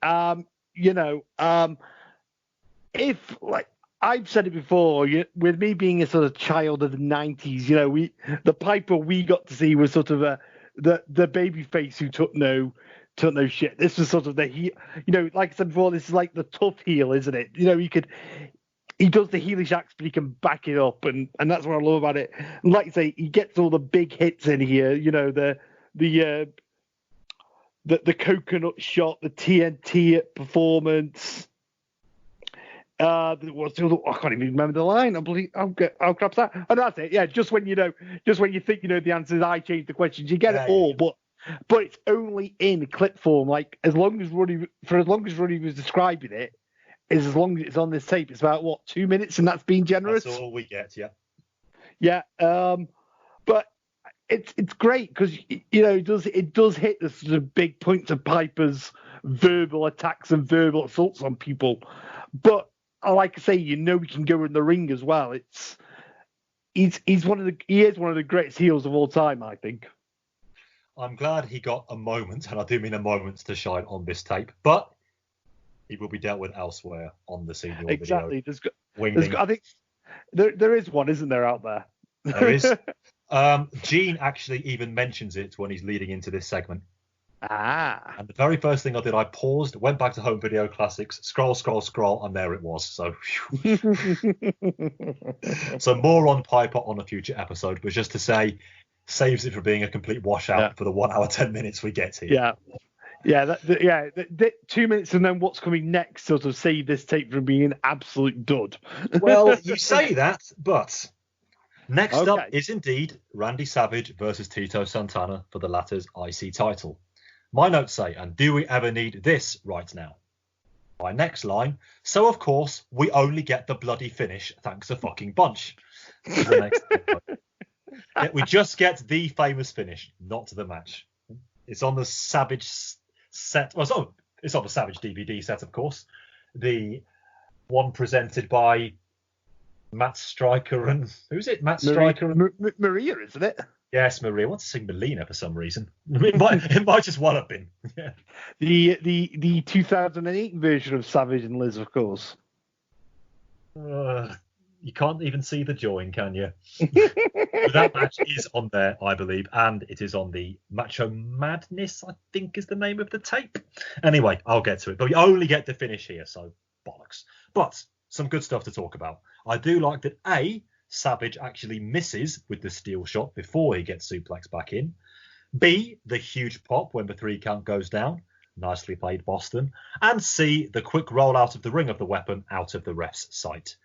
If like I've said it before, with me being a sort of child of the 90s, the Piper we got to see was sort of the baby face who took no shit. This was sort of the heel, like I said before, this is like the tough heel, isn't it? He does the heelish acts, but he can back it up, and that's what I love about it. And like I say, he gets all the big hits in here. The coconut shot, the TNT performance. What's the other? I can't even remember the line. I'll grab that. And that's it. Yeah, just when you think you know the answers, I change the questions. You get it all, but it's only in clip form. Like as long as Roddy was describing it, is as long as it's on this tape. It's about 2 minutes, and that's being generous. That's all we get. Yeah. Yeah. But it's great because it does hit the sort of big points of Piper's verbal attacks and verbal assaults on people. But like I say, he can go in the ring as well. He is one of the greatest heels of all time, I think. I'm glad he got a moment, and I do mean a moment to shine on this tape, but he will be dealt with elsewhere on the senior video. Exactly. I think there is one, isn't there, out there? There is. Gene actually even mentions it when he's leading into this segment. And the very first thing I did, I paused, went back to Home Video Classics, scroll, and there it was. So, so more on Piper on a future episode, but just to say, saves it for being a complete washout for the 1 hour 10 minutes we get here. Yeah, 2 minutes and then what's coming next sort of save this tape from being an absolute dud. Well, you say that, but next up Okay. is indeed Randy Savage versus Tito Santana for the latter's IC title. My notes say, and do we ever need this right now? My next line, so of course we only get the bloody finish, thanks a fucking bunch. The next yeah, we just get the famous finish, not the match. It's on the Savage set. Well, it's on the Savage DVD set, of course. The one presented by Matt Stryker and who's it? Matt Stryker and Maria, isn't it? yes, Maria. I want to sing Melina for some reason. It might just well have been. Yeah. The 2008 version of Savage and Liz, of course. You can't even see the join, can you? But that match is on there, I believe, and it is on the Macho Madness, I think is the name of the tape. Anyway, I'll get to it. But we only get the finish here, so bollocks. But some good stuff to talk about. I do like that, A, Savage actually misses with the steel shot before he gets suplexed back in. B, the huge pop when the 3 count goes down. Nicely played, Boston. And C, the quick roll out of the ring of the weapon out of the ref's sight.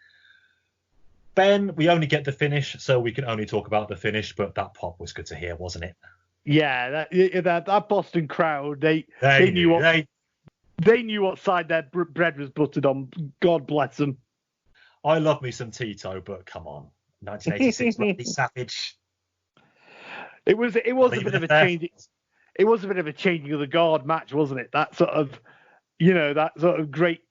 Ben, we only get the finish, so we can only talk about the finish, but that pop was good to hear, wasn't it? Yeah, that Boston crowd, they knew what side their bread was buttered on. God bless them. I love me some Tito, but come on, 1986 Randy Savage. It was a bit of a change. It was a bit of a changing of the guard match, wasn't it? That sort of, that sort of great,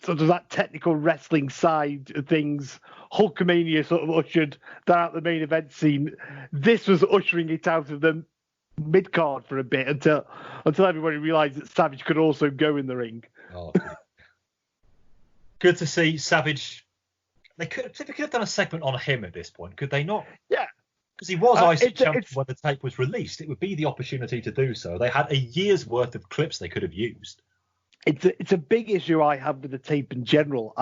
sort of that technical wrestling side of things. Hulkamania sort of ushered that out the main event scene. This was ushering it out of the mid card for a bit until everybody realised that Savage could also go in the ring. Oh, good to see Savage. They could have done a segment on him at this point, could they not? Yeah. Because he was IC champion when the tape was released. It would be the opportunity to do so. They had a year's worth of clips they could have used. It's a big issue I have with the tape in general.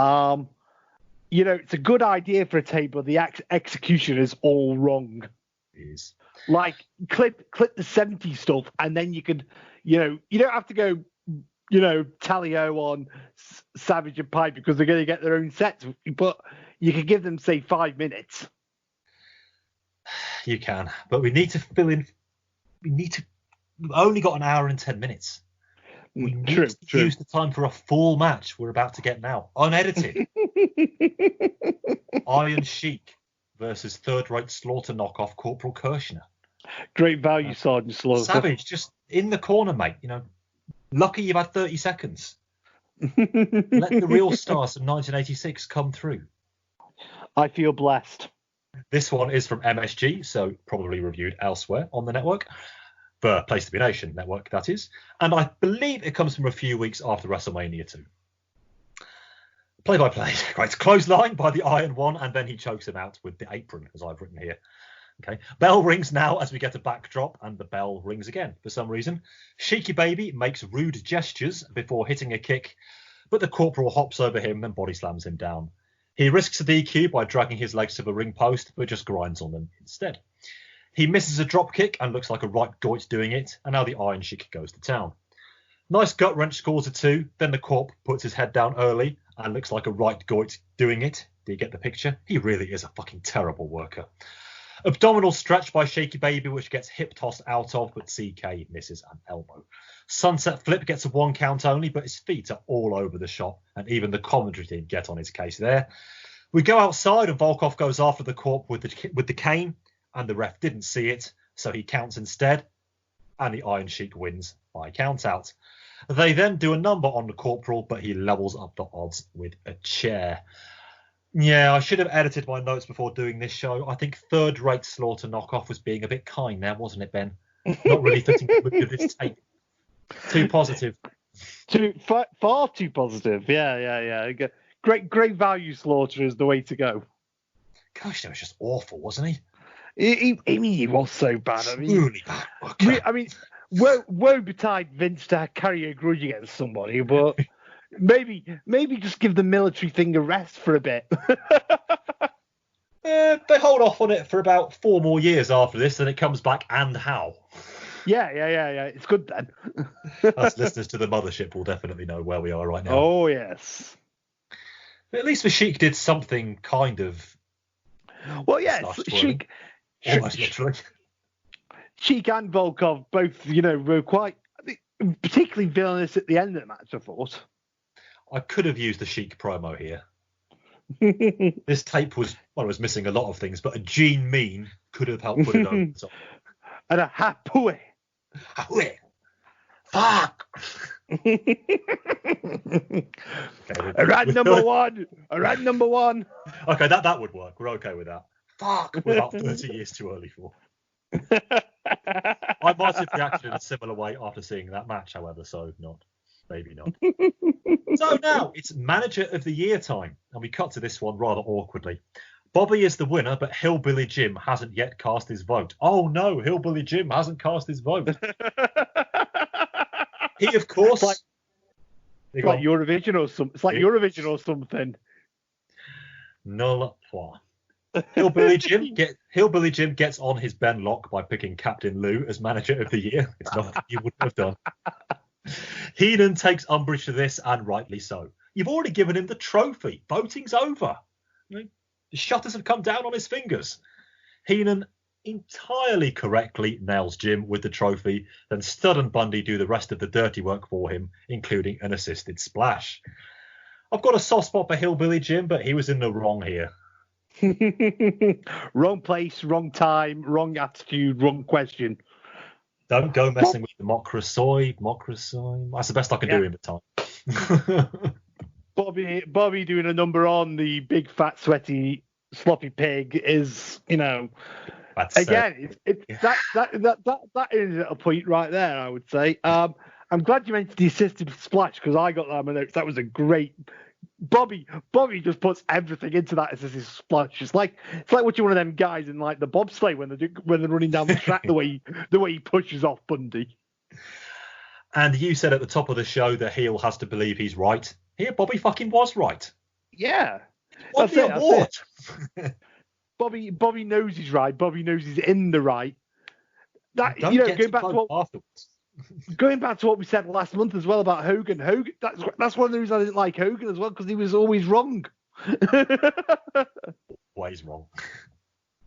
It's a good idea for a tape, but the execution is all wrong. It is. Like, clip the 70s stuff, and then you could, you don't have to go, tally-ho on Savage and Pipe because they're going to get their own sets, but you could give them, say, 5 minutes. You can, but we need to fill in. We've only got an hour and 10 minutes. We need to use the time for a full match we're about to get now, unedited. Iron Sheik versus third-rate Slaughter knockoff Corporal Kirshner. Great value, Sergeant Slaughter. Savage just in the corner, mate. Lucky you've had 30 seconds. Let the real stars from 1986 come through. I feel blessed. This one is from MSG, so probably reviewed elsewhere on the network. The Place to Be Nation network, that is. And I believe it comes from a few weeks after WrestleMania 2. Play-by-play. Right, clothesline by the Iron One, and then he chokes him out with the apron, as I've written here. Okay. Bell rings now as we get a backdrop, and the bell rings again for some reason. Sheiky Baby makes rude gestures before hitting a kick, but the Corporal hops over him and body slams him down. He risks a DQ by dragging his legs to the ring post, but just grinds on them instead. He misses a drop kick and looks like a right goit doing it, and now the Iron Sheik goes to town. Nice gut wrench scores a 2, then the Corp puts his head down early and looks like a right goit doing it. Do you get the picture? He really is a fucking terrible worker. Abdominal stretch by Shaky Baby, which gets hip tossed out of, but CK misses an elbow. Sunset flip gets a 1 count only, but his feet are all over the shop, and even the commentary team get on his case there. We go outside, and Volkov goes after the Corp with the cane, and the ref didn't see it, so he counts instead, and the Iron Sheik wins by count out. They then do a number on the Corporal, but he levels up the odds with a chair. Yeah, I should have edited my notes before doing this show. I think third-rate Slaughter knockoff was being a bit kind there, wasn't it, Ben? Not really fitting with this tape. Too positive. Far too positive. Yeah. Great value Slaughter is the way to go. Gosh, that was just awful, wasn't he? He was so bad. Truly bad. Okay. Woe betide Vince to carry a grudge against somebody, but maybe just give the military thing a rest for a bit. They hold off on it for about 4 more years after this, and it comes back, and how? Yeah. It's good then. Us listeners to the mothership will definitely know where we are right now. Oh, yes. But at least the Sheik did something kind of. Well, yes, Sheik. Almost literally. Sheik and Volkov both, were quite, particularly villainous at the end of the match, I thought. I could have used the Sheik promo here. This tape was missing a lot of things, but a Gene Mean could have helped put it over the top. And a Hapui. Fuck! Okay, Rad number one. Okay, that would work. We're okay with that. Fuck! We're about 30 years too early for. I might have reacted in a similar way after seeing that match, however, so maybe not. So now it's Manager of the Year time, and we cut to this one rather awkwardly. Bobby is the winner, but Hillbilly Jim hasn't yet cast his vote. Oh no, Hillbilly Jim hasn't cast his vote. He, of course, it's like Eurovision or something. It's like Eurovision or something. Null point. Hillbilly Jim gets on his Ben Locke by picking Captain Lou as Manager of the Year. It's nothing you wouldn't have done. Heenan takes umbrage to this, and rightly so. You've already given him the trophy. Voting's over. The shutters have come down on his fingers. Heenan entirely correctly nails Jim with the trophy, then Studd and Bundy do the rest of the dirty work for him, including an assisted splash. I've got a soft spot for Hillbilly Jim, but he was in the wrong here. Wrong place, wrong time, wrong attitude, wrong question. Don't go messing with the democracy. That's the best I can do in the time. Bobby doing a number on the big fat sweaty sloppy pig is, that is a point right there, I would say. I'm glad you mentioned the assisted splash because I got that on my notes. That was a great. Bobby just puts everything into that assisted splash. It's like watching one of them guys in like the bobsleigh when they're running down the track. the way he pushes off Bundy. And you said at the top of the show the heel has to believe he's right. Here, Bobby fucking was right. Yeah, What's the award? Bobby knows he's right. Bobby knows he's in the right. That going back to what we said last month as well about Hogan. That's one of the reasons I didn't like Hogan as well, because he was always wrong. Always wrong.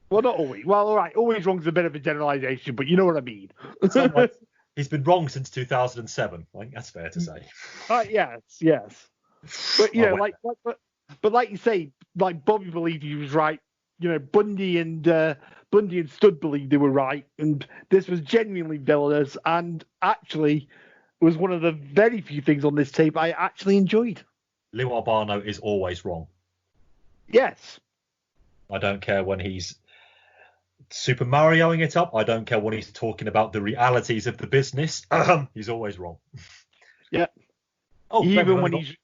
Well, not always. Well, all right. Always wrong is a bit of a generalisation, but you know what I mean. He's been wrong since 2007. I think that's fair to say. Yes. But but like you say, like Bobby believed he was right. Bundy and Studd believed they were right, and this was genuinely villainous, and actually was one of the very few things on this tape I actually enjoyed. Lou Albano is always wrong. Yes. I don't care when he's Super Marioing it up. I don't care when he's talking about the realities of the business. He's always wrong. Yeah. Oh, even when he's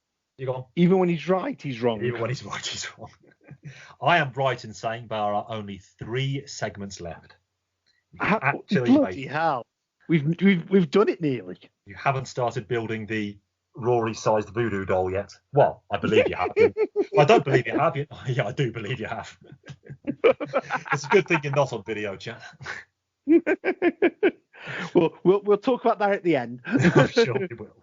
right, he's wrong. Even when he's right, he's wrong. I am right in saying there are only 3 segments left. Bloody hell. We've done it nearly. You haven't started building the Rory-sized voodoo doll yet. Well, I believe you have. I don't believe you have. Yeah, I do believe you have. It's a good thing you're not on video, chat. We'll talk about that at the end. I'm sure we will.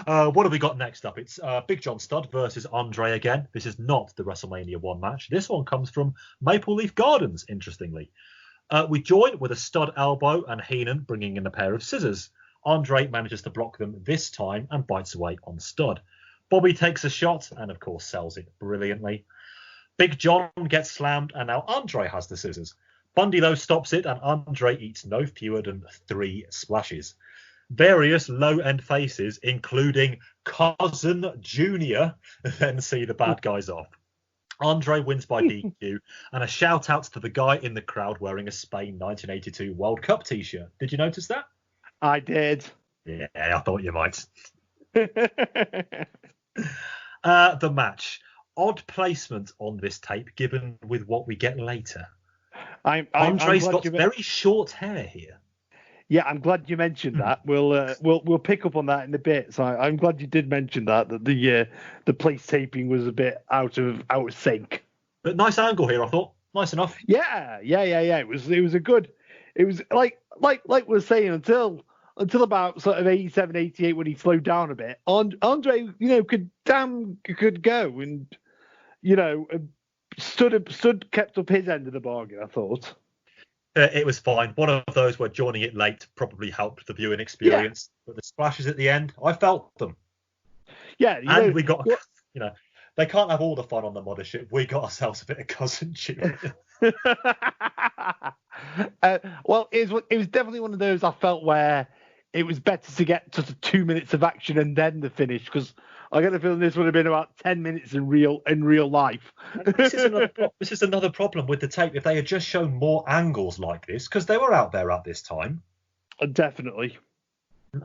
What have we got next up? It's Big John Studd versus Andre again. This is not the WrestleMania 1 match. This one comes from Maple Leaf Gardens, interestingly. We join with a Studd elbow and Heenan bringing in a pair of scissors. Andre manages to block them this time and bites away on Studd. Bobby takes a shot and, of course, sells it brilliantly. Big John gets slammed and now Andre has the scissors. Bundy, though, stops it and Andre eats no fewer than 3 splashes. Various low-end faces, including Cousin Jr., then see the bad guys off. Andre wins by DQ, and a shout-out to the guy in the crowd wearing a Spain 1982 World Cup T-shirt. Did you notice that? I did. Yeah, I thought you might. The match. Odd placement on this tape, given with what we get later. Andre's got very short hair here. Yeah, I'm glad you mentioned that. We'll pick up on that in a bit. So I'm glad you did mention that the place taping was a bit out of sync. But nice angle here, I thought. Nice enough. Yeah. It was a good it was like we're saying until about sort of 87, 88 when he slowed down a bit. Andre, could go and kept up his end of the bargain. I thought. It was fine. One of those where joining it late probably helped the viewing experience. Yeah. But the splashes at the end, I felt them. Yeah, we got, they can't have all the fun on the mothership. We got ourselves a bit of cousinship. Well, it was definitely one of those I felt where it was better to get sort of 2 minutes of action and then the finish, because I get the feeling this would have been about 10 minutes in real life. This is another problem with the tape. If they had just shown more angles like this, because they were out there at this time. Definitely.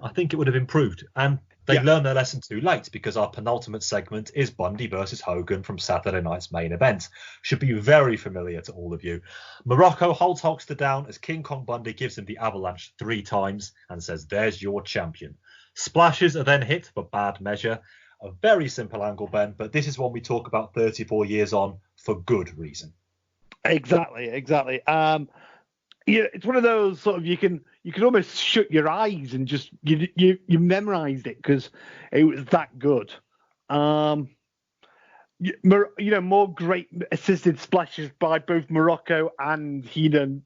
I think it would have improved. And they learned their lesson too late, because our penultimate segment is Bundy versus Hogan from Saturday night's main event. Should be very familiar to all of you. Morocco holds Hulkster down as King Kong Bundy gives him the avalanche 3 times and says, "There's your champion." Splashes are then hit for bad measure. A very simple angle, Ben, but this is one we talk about 34 years on for good reason. Exactly. It's one of those sort of you can almost shut your eyes and just you memorized it because it was that good. More great assisted splashes by both Morocco and Heenan.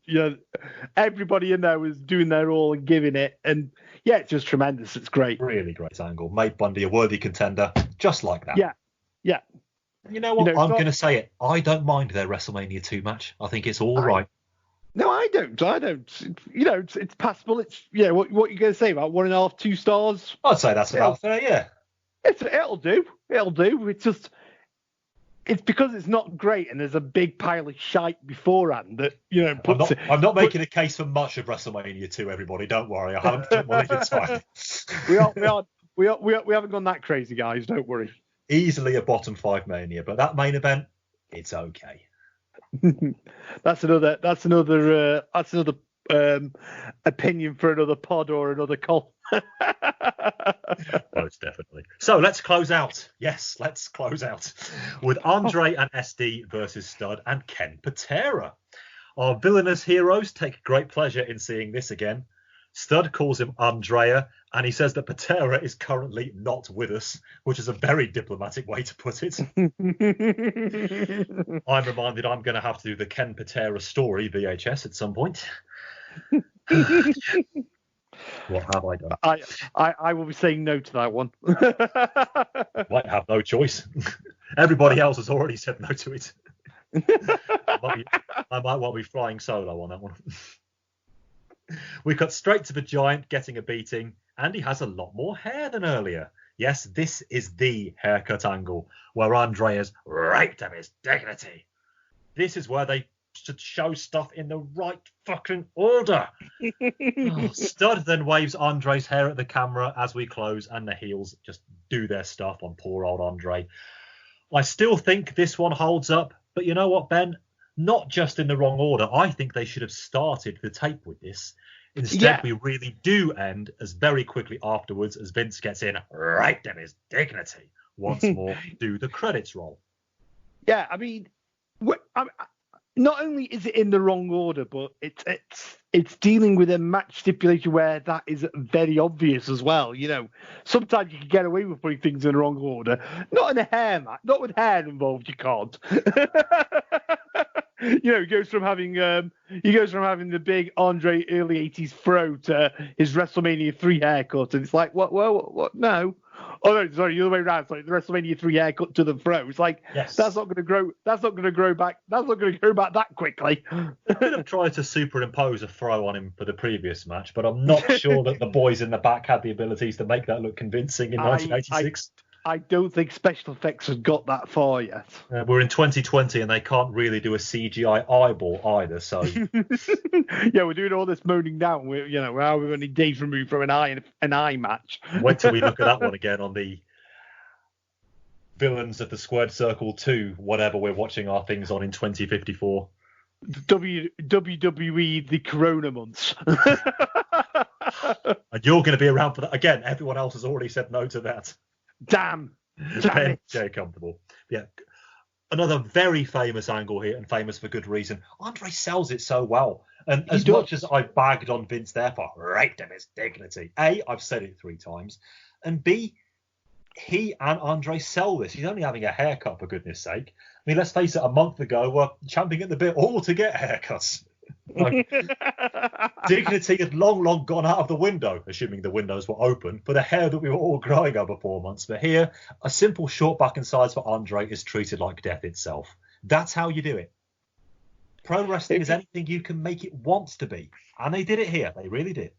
Everybody in there was doing their all and giving it, and it's just tremendous. It's great. Really great angle. Made Bundy a worthy contender, just like that. Yeah. You know what? I'm going to say it. I don't mind their WrestleMania 2 match. I think it's all right. No, I don't. It's passable. It's what you going to say about 1.5, 2 stars? I'd say that's about fair. Yeah. It'll do. It's because it's not great and there's a big pile of shite beforehand that I'm not making a case for much of WrestleMania 2. Everybody, don't worry. I haven't put one at a time. We haven't gone that crazy, guys. Don't worry. Easily a bottom 5 Mania, but that main event, it's okay. That's another opinion for another pod or another call. Most definitely. So let's close out. Yes, let's close out with Andre and SD versus Stud and Ken Patera. Our villainous heroes take great pleasure in seeing this again. Stud calls him Andrea, and he says that Patera is currently not with us, which is a very diplomatic way to put it. I'm reminded I'm going to have to do the Ken Patera story VHS at some point. What have I done? I will be saying no to that one. Might have no choice. Everybody else has already said no to it. I might well be flying solo on that one. We cut straight to the Giant getting a beating, and he has a lot more hair than earlier. Yes, this is the haircut angle where Andrea's raped him his dignity. This is where they should show stuff in the right fucking order. Stud then waves Andre's hair at the camera as we close, and the heels just do their stuff on poor old Andre. I still think this one holds up, but you know what, Ben? Not just in the wrong order. I think they should have started the tape with this. Instead, we really do end as very quickly afterwards as Vince gets in, raped him his dignity. Once more, do the credits roll. Yeah, I mean, not only is it in the wrong order, but it's dealing with a match stipulation where that is very obvious as well. Sometimes you can get away with putting things in the wrong order. Not in a hair match, not with hair involved. You can't. He goes from having the big Andre early 80s fro to his WrestleMania 3 haircut, and it's like, what? No. Oh no, sorry, the other way around. It's like the WrestleMania 3 haircut to the fro. It's like, yes. That's not going to grow back that quickly. I could have tried to superimpose a fro on him for the previous match, but I'm not sure that the boys in the back had the abilities to make that look convincing in 1986. I don't think special effects have got that far yet. We're in 2020 and they can't really do a CGI eyeball either, so... Yeah, we're doing all this moaning now. We're only days removed from an eye match. Wait till we look at that one again on the Villains of the Squared Circle 2, whatever we're watching our things on in 2054. WWE the Corona months. And you're going to be around for that. Again, everyone else has already said no to that. Damn it. Very comfortable. Yeah. Another very famous angle here, and famous for good reason. Andre sells it so well. And as much as I bagged on Vince there for raping his dignity, A, I've said it 3 times, and B, he and Andre sell this. He's only having a haircut, for goodness sake. I mean, let's face it, a month ago, we're champing at the bit all to get haircuts. Like, dignity had long gone out of the window, assuming the windows were open, for the hair that we were all growing over 4 months. But here, a simple short back and sides for Andre is treated like death itself. That's how you do it. Pro wrestling is anything you can make it want to be, and they did it here. They really did.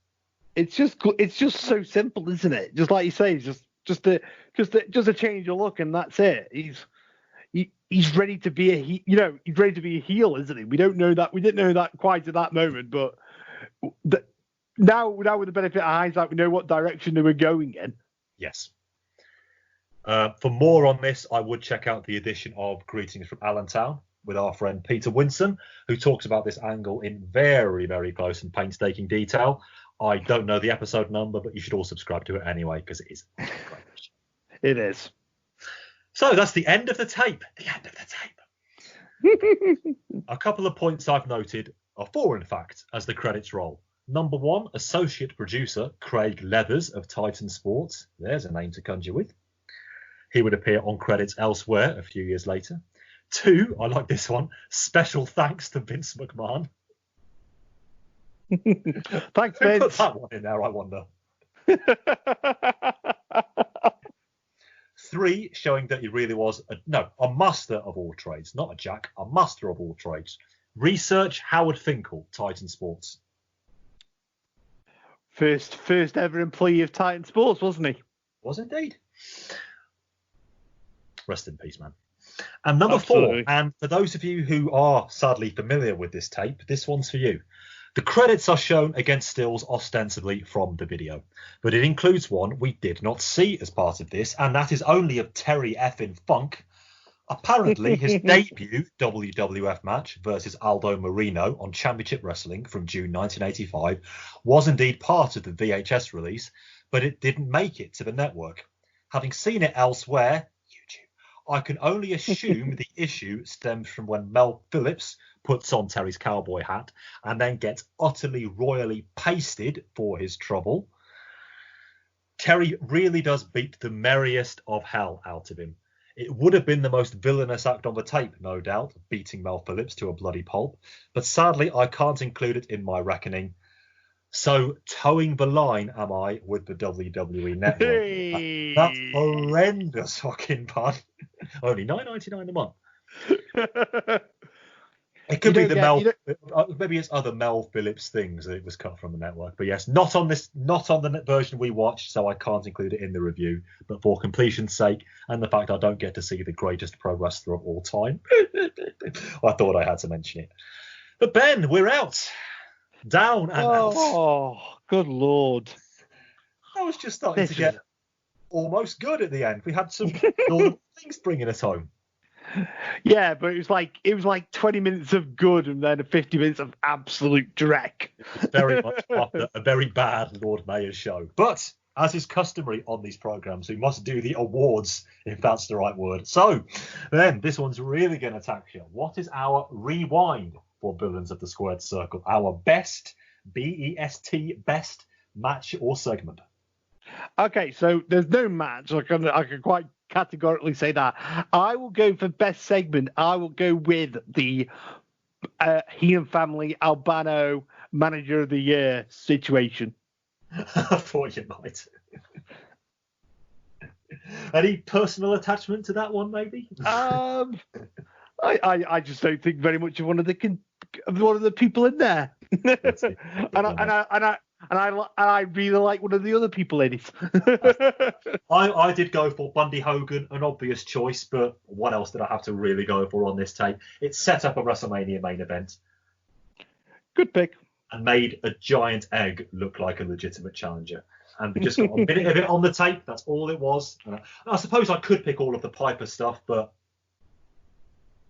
It's just so simple, isn't it? Just like you say, just a change of look, and that's it. He's ready to be he's ready to be a heel, isn't he? We didn't know that quite at that moment, but now with the benefit of hindsight, we know what direction they were going in. Yes. For more on this, I would check out the edition of Greetings from Allentown with our friend Peter Winson, who talks about this angle in very, very close and painstaking detail. I don't know the episode number, but you should all subscribe to it anyway, because it is great. It is. So that's the end of the tape. The end of the tape. A couple of points I've noted, or 4 in fact, as the credits roll. Number 1, associate producer Craig Leathers of Titan Sports. There's a name to conjure with. He would appear on credits elsewhere a few years later. 2, I like this one, special thanks to Vince McMahon. Thanks, Who Vince. put that one in there, I wonder. 3, showing that he really was a master of all trades, not a jack, a master of all trades. Research Howard Finkel, Titan Sports. First ever employee of Titan Sports, wasn't he? Was indeed. Rest in peace, man. And number Absolutely. 4, and for those of you who are sadly familiar with this tape, this one's for you. The credits are shown against stills ostensibly from the video, but it includes one we did not see as part of this, and that is only of Terry effing Funk. Apparently, his debut WWF match versus Aldo Marino on Championship Wrestling from June 1985 was indeed part of the VHS release, but it didn't make it to the network. Having seen it elsewhere, I can only assume the issue stems from when Mel Phillips puts on Terry's cowboy hat and then gets utterly royally pasted for his trouble. Terry really does beat the merriest of hell out of him. It would have been the most villainous act on the tape, no doubt, beating Mel Phillips to a bloody pulp, but sadly I can't include it in my reckoning. So towing the line am I with the WWE Network. Hey. That's horrendous fucking pun. Only $9.99 a month. It could be maybe it's other Mel Phillips things that it was cut from the network. But yes, not on the version we watched, so I can't include it in the review. But for completion's sake, and the fact I don't get to see the greatest pro wrestler of all time, I thought I had to mention it. But Ben, we're out. Down and out. Oh, good Lord. I was just starting to get almost good at the end. We had some normal things bringing us home. Yeah, but it was like 20 minutes of good and then 50 minutes of absolute dreck. Very much after a very bad Lord Mayor's show. But as is customary on these programs, we must do the awards, if that's the right word. So then this one's really going to tax you. What is our rewind for Villains of the Squared Circle? Our best, B-E-S-T, best match or segment? Okay, so there's no match. I can quite categorically say that. I will go for best segment. I will go with the Heenan family Albano manager of the year situation. I thought you might. Any personal attachment to that one, maybe? I just don't think very much of one of the people in there. And I really like one of the other people in it. I did go for Bundy Hogan, an obvious choice, but what else did I have to really go for on this tape? It set up a WrestleMania main event. Good pick. And made a giant egg look like a legitimate challenger. And we just got a minute of it on the tape. That's all it was. And I suppose I could pick all of the Piper stuff, but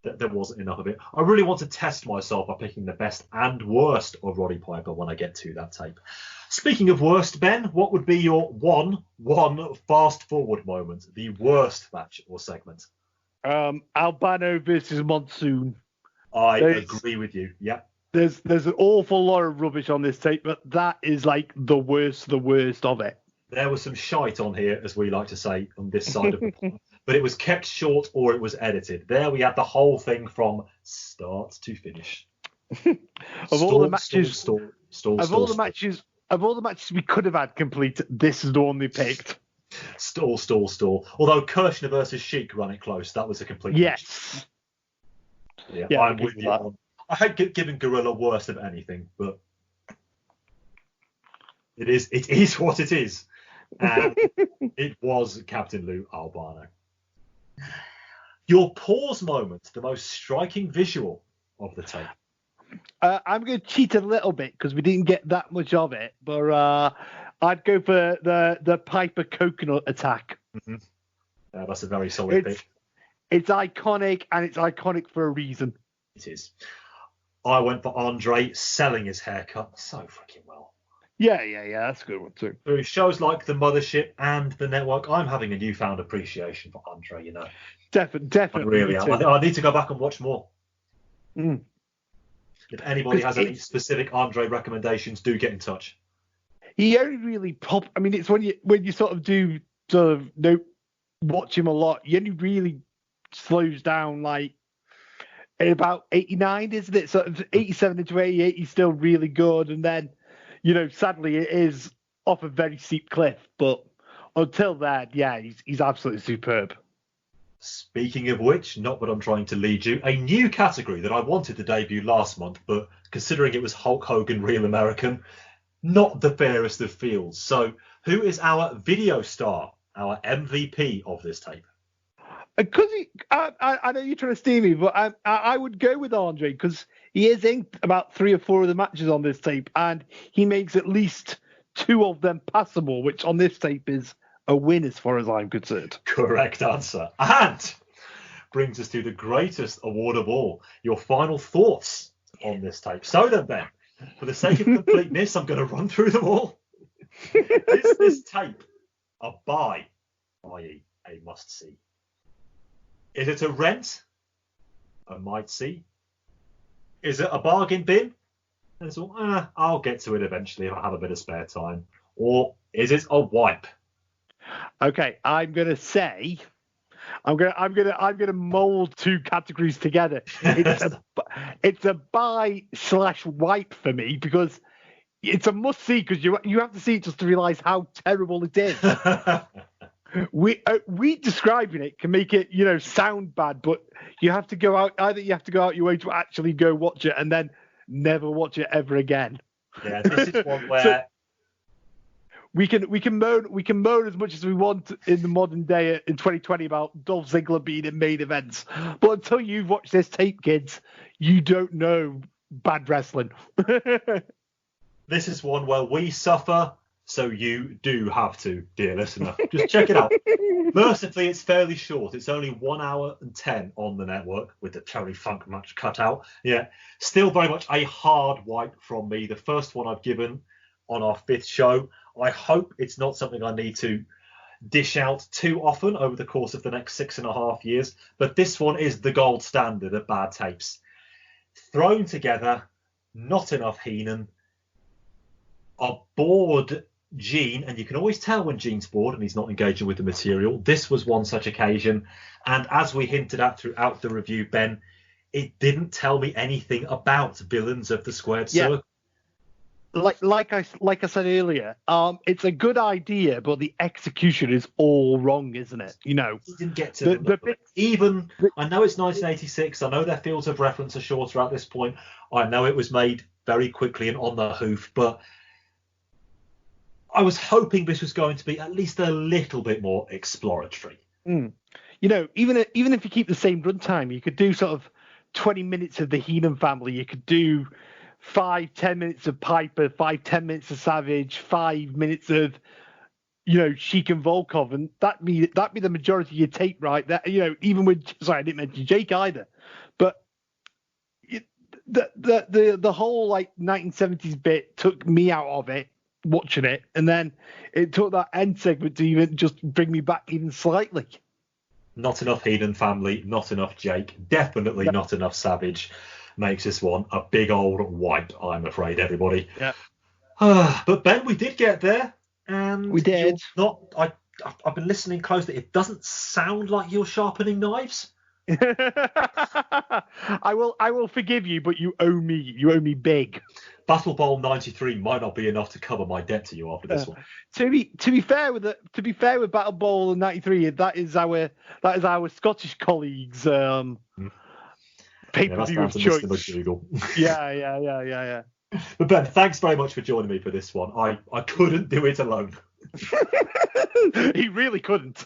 there wasn't enough of it. I really want to test myself by picking the best and worst of Roddy Piper when I get to that tape. Speaking of worst, Ben, what would be your one fast forward moment? The worst match or segment? Albano versus Monsoon. I agree with you. Yeah. There's an awful lot of rubbish on this tape, but that is like the worst of it. There was some shite on here, as we like to say, on this side of the pond, but it was kept short or it was edited. There we had the whole thing from start to finish. Of all the matches we could have had complete, this is the one they picked. Stall. Although Kirshner versus Sheik run it close, that was a complete yes. Match. Yeah, I'm with you on. I hate giving Gorilla worst of anything, but it is what it is. And it was Captain Lou Albano. Your pause moment, the most striking visual of the tape. I'm going to cheat a little bit because we didn't get that much of it, but I'd go for the Piper coconut attack. Mm-hmm. That's a very solid pick. It's iconic, and it's iconic for a reason. It is. I went for Andre selling his haircut so freaking well. Yeah, that's a good one too. Through shows like The Mothership and The Network, I'm having a newfound appreciation for Andre, you know. Definitely. I really am. I need to go back and watch more. Mm. If anybody has any specific Andre recommendations, do get in touch. He only really I mean, it's when you sort of watch him a lot, he only really slows down like at about 89, isn't it? Sort of 87 into 88, he's still really good, and then, sadly, it is off a very steep cliff. But until then, yeah, he's absolutely superb. Speaking of which, not that I'm trying to lead you, a new category that I wanted to debut last month, but considering it was Hulk Hogan Real American, not the fairest of fields. So, who is our video star, our MVP of this tape? Because I know you're trying to steal me, but I would go with Andre because he is in about 3 or 4 of the matches on this tape, and he makes at least 2 of them passable, which on this tape is a win as far as I'm concerned. Correct answer. And brings us to the greatest award of all, your final thoughts on this tape. So then, Ben, for the sake of completeness, I'm going to run through them all. Is this tape a buy, i.e. a must-see? Is it a rent? A might-see? Is it a bargain bin? And so, I'll get to it eventually if I have a bit of spare time. Or is it a wipe? Okay, I'm gonna say, I'm gonna mold 2 categories together. It's a buy/wipe for me because it's a must see because you have to see it just to realise how terrible it is. We describing it can make it sound bad, but you have to go out your way to actually go watch it and then never watch it ever again. Yeah, this is one where. We can moan as much as we want in the modern day in 2020 about Dolph Ziggler being in main events, but until you've watched this tape, kids, you don't know bad wrestling. This is one where we suffer, so you do have to, dear listener. Just check it out. Mercifully, it's fairly short. It's only 1 hour and 10 on the network with the Terry Funk match cut out. Yeah, still very much a hard wipe from me. The first one I've given on our 5th show. I hope it's not something I need to dish out too often over the course of the next 6.5 years. But this one is the gold standard of bad tapes. Thrown together, not enough Heenan, a bored Gene, and you can always tell when Gene's bored and he's not engaging with the material. This was one such occasion. And as we hinted at throughout the review, Ben, it didn't tell me anything about villains of the squared circle. Like I said earlier, it's a good idea, but the execution is all wrong, isn't it? He didn't get to I know it's 1986. I know their fields of reference are shorter at this point. I know it was made very quickly and on the hoof, but I was hoping this was going to be at least a little bit more exploratory. Even if you keep the same runtime, you could do sort of 20 minutes of the Heenan family. You could do 5-10 minutes of Piper, 5-10 minutes of Savage, 5 minutes of Sheik and Volkov, and that'd be the majority of your tape, right? That even with I didn't mention Jake either, but the whole 1970s bit took me out of it watching it, and then it took that end segment to even just bring me back even slightly. Not enough Heenan family, not enough Jake, definitely not enough Savage. makes this one a big old wipe, I'm afraid, everybody. Yeah. But Ben, we did get there, and We did. I've been listening closely. It doesn't sound like you're sharpening knives. I will forgive you, but you owe me. You owe me big. Battle Bowl 93 might not be enough to cover my debt to you after this one. To be fair with Battle Bowl 93, that is our Scottish colleagues' pay-per-view of choice. Yeah. But Ben, thanks very much for joining me for this one. I couldn't do it alone. He really couldn't.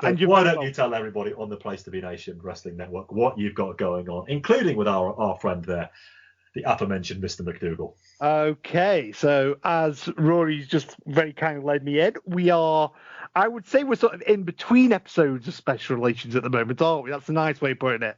And why don't you tell everybody on the Place to Be Nation Wrestling Network what you've got going on, including with our friend there, the aforementioned Mr. McDougall. Okay, so as Rory's just very kindly led me in, I would say we're sort of in between episodes of Special Relations at the moment, aren't we? That's a nice way of putting it.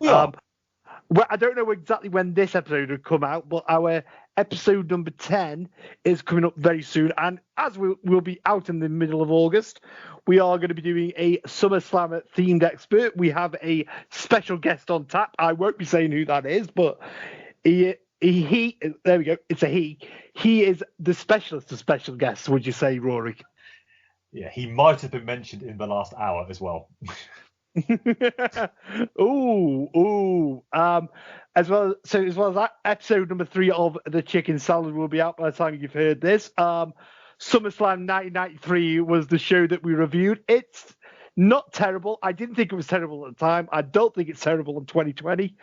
Well, I don't know exactly when this episode would come out, but our episode number 10 is coming up very soon. And as we'll be out in the middle of August, we are going to be doing a SummerSlam themed expert. We have a special guest on tap. I won't be saying who that is, but he there we go. It's a he. He is the specialist of special guests, would you say, Rory? Yeah, he might have been mentioned in the last hour as well. As well as that, episode number 3 of the Chicken Salad will be out by the time you've heard this. SummerSlam 1993 was the show that we reviewed. It's not terrible. I didn't think it was terrible at the time. I don't think it's terrible in 2020.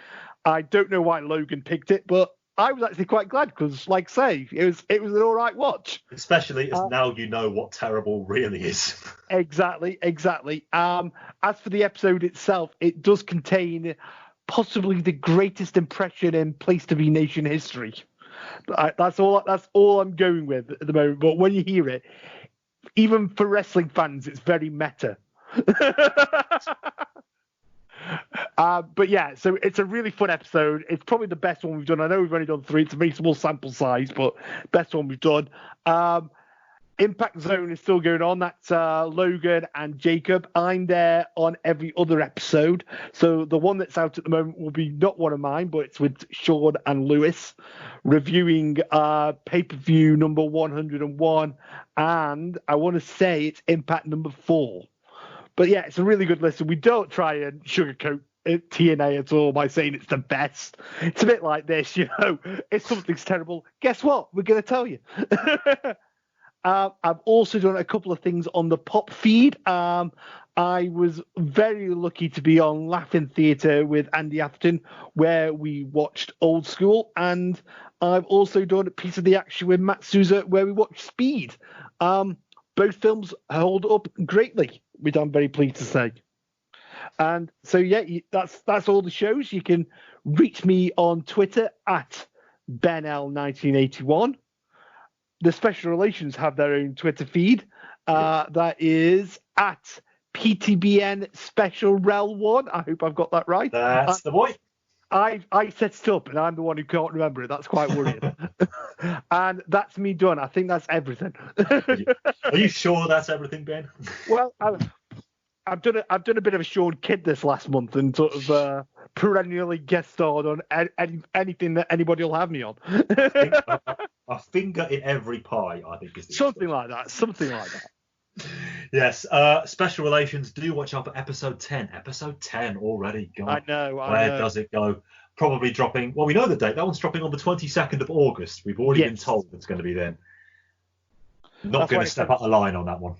I don't know why Logan picked it, but I was actually quite glad because, like I say, it was an all right watch. Especially as now you know what terrible really is. Exactly. As for the episode itself, it does contain possibly the greatest impression in Place to Be Nation history. That's all I'm going with at the moment. But when you hear it, even for wrestling fans, it's very meta. But yeah, so it's a really fun episode. It's probably the best one we've done. I know we've only done 3. It's a very small sample size, but best one we've done. Impact Zone is still going on. That's Logan and Jacob. I'm there on every other episode. So the one that's out at the moment will be not one of mine, but it's with Sean and Lewis reviewing pay-per-view number 101. And I want to say it's Impact number 4. But yeah, it's a really good listen. We don't try and sugarcoat TNA at all by saying it's the best. It's a bit like this, if something's terrible, guess what? We're going to tell you. I've also done a couple of things on the Pop feed. I was very lucky to be on Laughing Theatre with Andy Atherton, where we watched Old School, and I've also done a piece of the action with Matt Souza, where we watched Speed. Both films hold up greatly, which I'm very pleased to say. And so, yeah, that's all the shows. You can reach me on Twitter at BenL1981. The Special Relations have their own Twitter feed. That is at PTBN Special Rel 1. I hope I've got that right. That's the boy. I set it up, and I'm the one who can't remember it. That's quite worrying. And that's me done. I think that's everything. Are you sure that's everything, Ben? Well, I've done a bit of a Sean Kidd this last month, and sort of perennially guest starred on anything that anybody will have me on. A finger in every pie, I think, is the something like that. Yes, Special Relations, do watch out for episode 10. Episode 10 already. God, I know. Where does it go? Probably dropping. Well, we know the date. That one's dropping on the 22nd of August. We've already been told it's going to be then. Not going to step out the line on that one.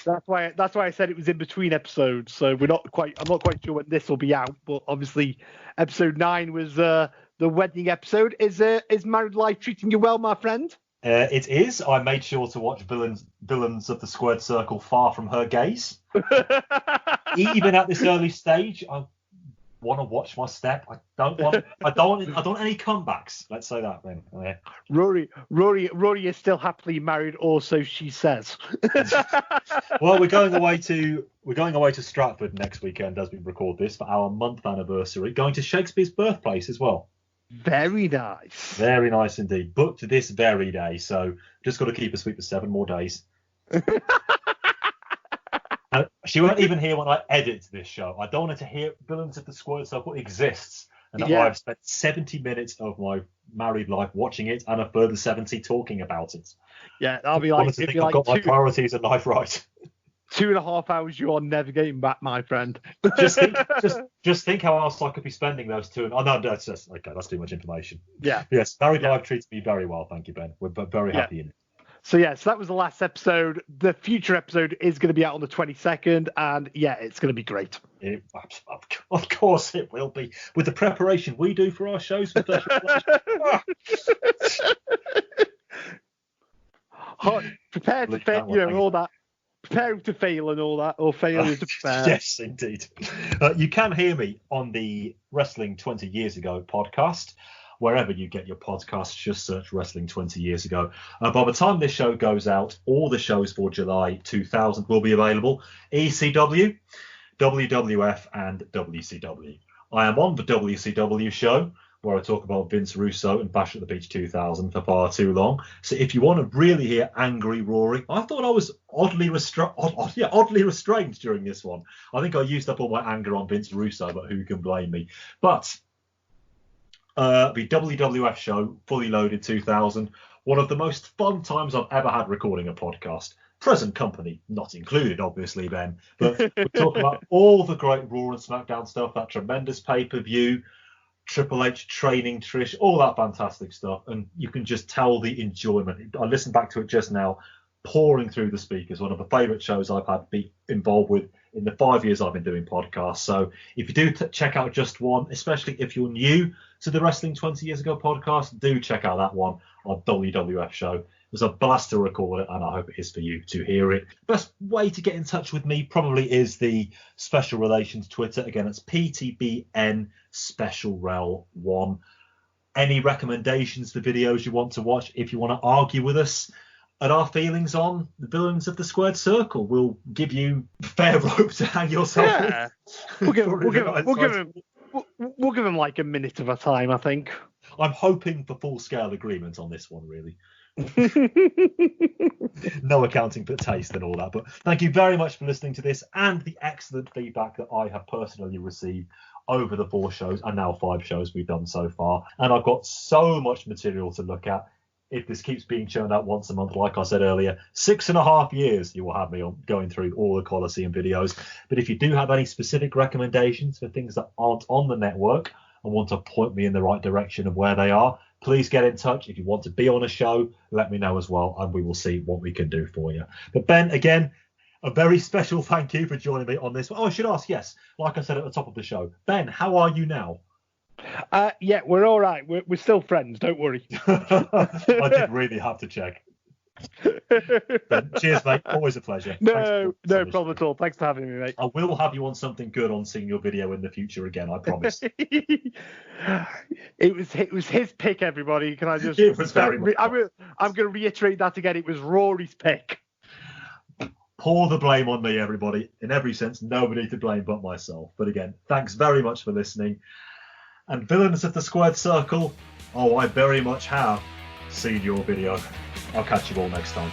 That's why I said it was in between episodes. So I'm not quite sure when this will be out. But obviously, episode 9 was the wedding episode. Is married life treating you well, my friend? It is. I made sure to watch Villains of the Squared Circle Far From Her Gaze. Even at this early stage, I want to watch my step. I don't want any comebacks. Let's say that then. Yeah. Rory is still happily married, or so she says. Well, we're going away to Stratford next weekend as we record this for our month anniversary. Going to Shakespeare's birthplace as well. Very nice. Very nice indeed. Booked this very day, so just got to keep her sweet for 7 more days. She won't even hear when I edit this show. I don't want her to hear Villains of the Squared Circle exists And Yeah. I've spent 70 minutes of my married life watching it, and a further 70 talking about it. Yeah, I'll be I like, wanted to it'd think be I've like got my priorities in life right. 2.5 hours you are never getting back, my friend. just think how else I could be spending those two. Oh no, that's okay. That's too much information. Yeah. Yes, married life treats me very well. Thank you, Ben. We're very happy in it. So that was the last episode. The future episode is going to be out on the 22nd, and yeah, it's going to be great. Of course it will be. With the preparation we do for our shows, for pleasure. Prepare to fail, all that. Prepare to fail and all that, or failure to prepare. Yes, indeed. You can hear me on the Wrestling 20 Years Ago podcast. Wherever you get your podcasts, just search Wrestling 20 Years Ago. By the time this show goes out, all the shows for July 2000 will be available. ECW, WWF, and WCW. I am on the WCW show, where I talk about Vince Russo and Bash at the Beach 2000 for far too long. So if you want to really hear angry Rory, I thought I was oddly restrained during this one. I think I used up all my anger on Vince Russo, but who can blame me? But the WWF show, Fully Loaded 2000, one of the most fun times I've ever had recording a podcast. Present company not included, obviously, Ben. But we talk about all the great Raw and SmackDown stuff, that tremendous pay-per-view, Triple H training Trish, all that fantastic stuff. And you can just tell the enjoyment. I listened back to it just now, pouring through the speakers. One of the favourite shows I've had to be involved with in the 5 years I've been doing podcasts. So if you do check out just one, especially if you're new to the Wrestling 20 Years Ago podcast, do check out that one on WWF show. It was a blast to record it, and I hope it is for you to hear it. Best way to get in touch with me probably is the Special Relations Twitter. Again, it's PTBN Special Rel 1. Any recommendations for videos you want to watch, if you want to argue with us at our feelings on the villains of the Squared Circle, we'll give you fair rope to hang yourself Yeah. with. We'll give them like a minute of a time, I think. I'm hoping for full-scale agreement on this one, really. No accounting for taste and all that. But thank you very much for listening to this and the excellent feedback that I have personally received over the 4 shows and now 5 shows we've done so far. And I've got so much material to look at. If this keeps being churned out once a month, like I said earlier, 6.5 years you will have me on going through all the Coliseum videos. But if you do have any specific recommendations for things that aren't on the network and want to point me in the right direction of where they are, please get in touch. If you want to be on a show, let me know as well, and we will see what we can do for you. But Ben, again, a very special thank you for joining me on this one. Oh, I should ask, yes, like I said at the top of the show, Ben, how are you now? Yeah, we're all right. We're still friends. Don't worry. I did really have to check. Ben, cheers, mate. Always a pleasure. No problem at all. Thanks for having me, mate. I will have you on something good on seeing your video in the future again. I promise. It was his pick, everybody. Can I just? It was very much. I'm going to reiterate that again. It was Rory's pick. Pour the blame on me, everybody. In every sense, nobody to blame but myself. But again, thanks very much for listening. And villains of the Squared Circle, oh, I very much have seen your video. I'll catch you all next time.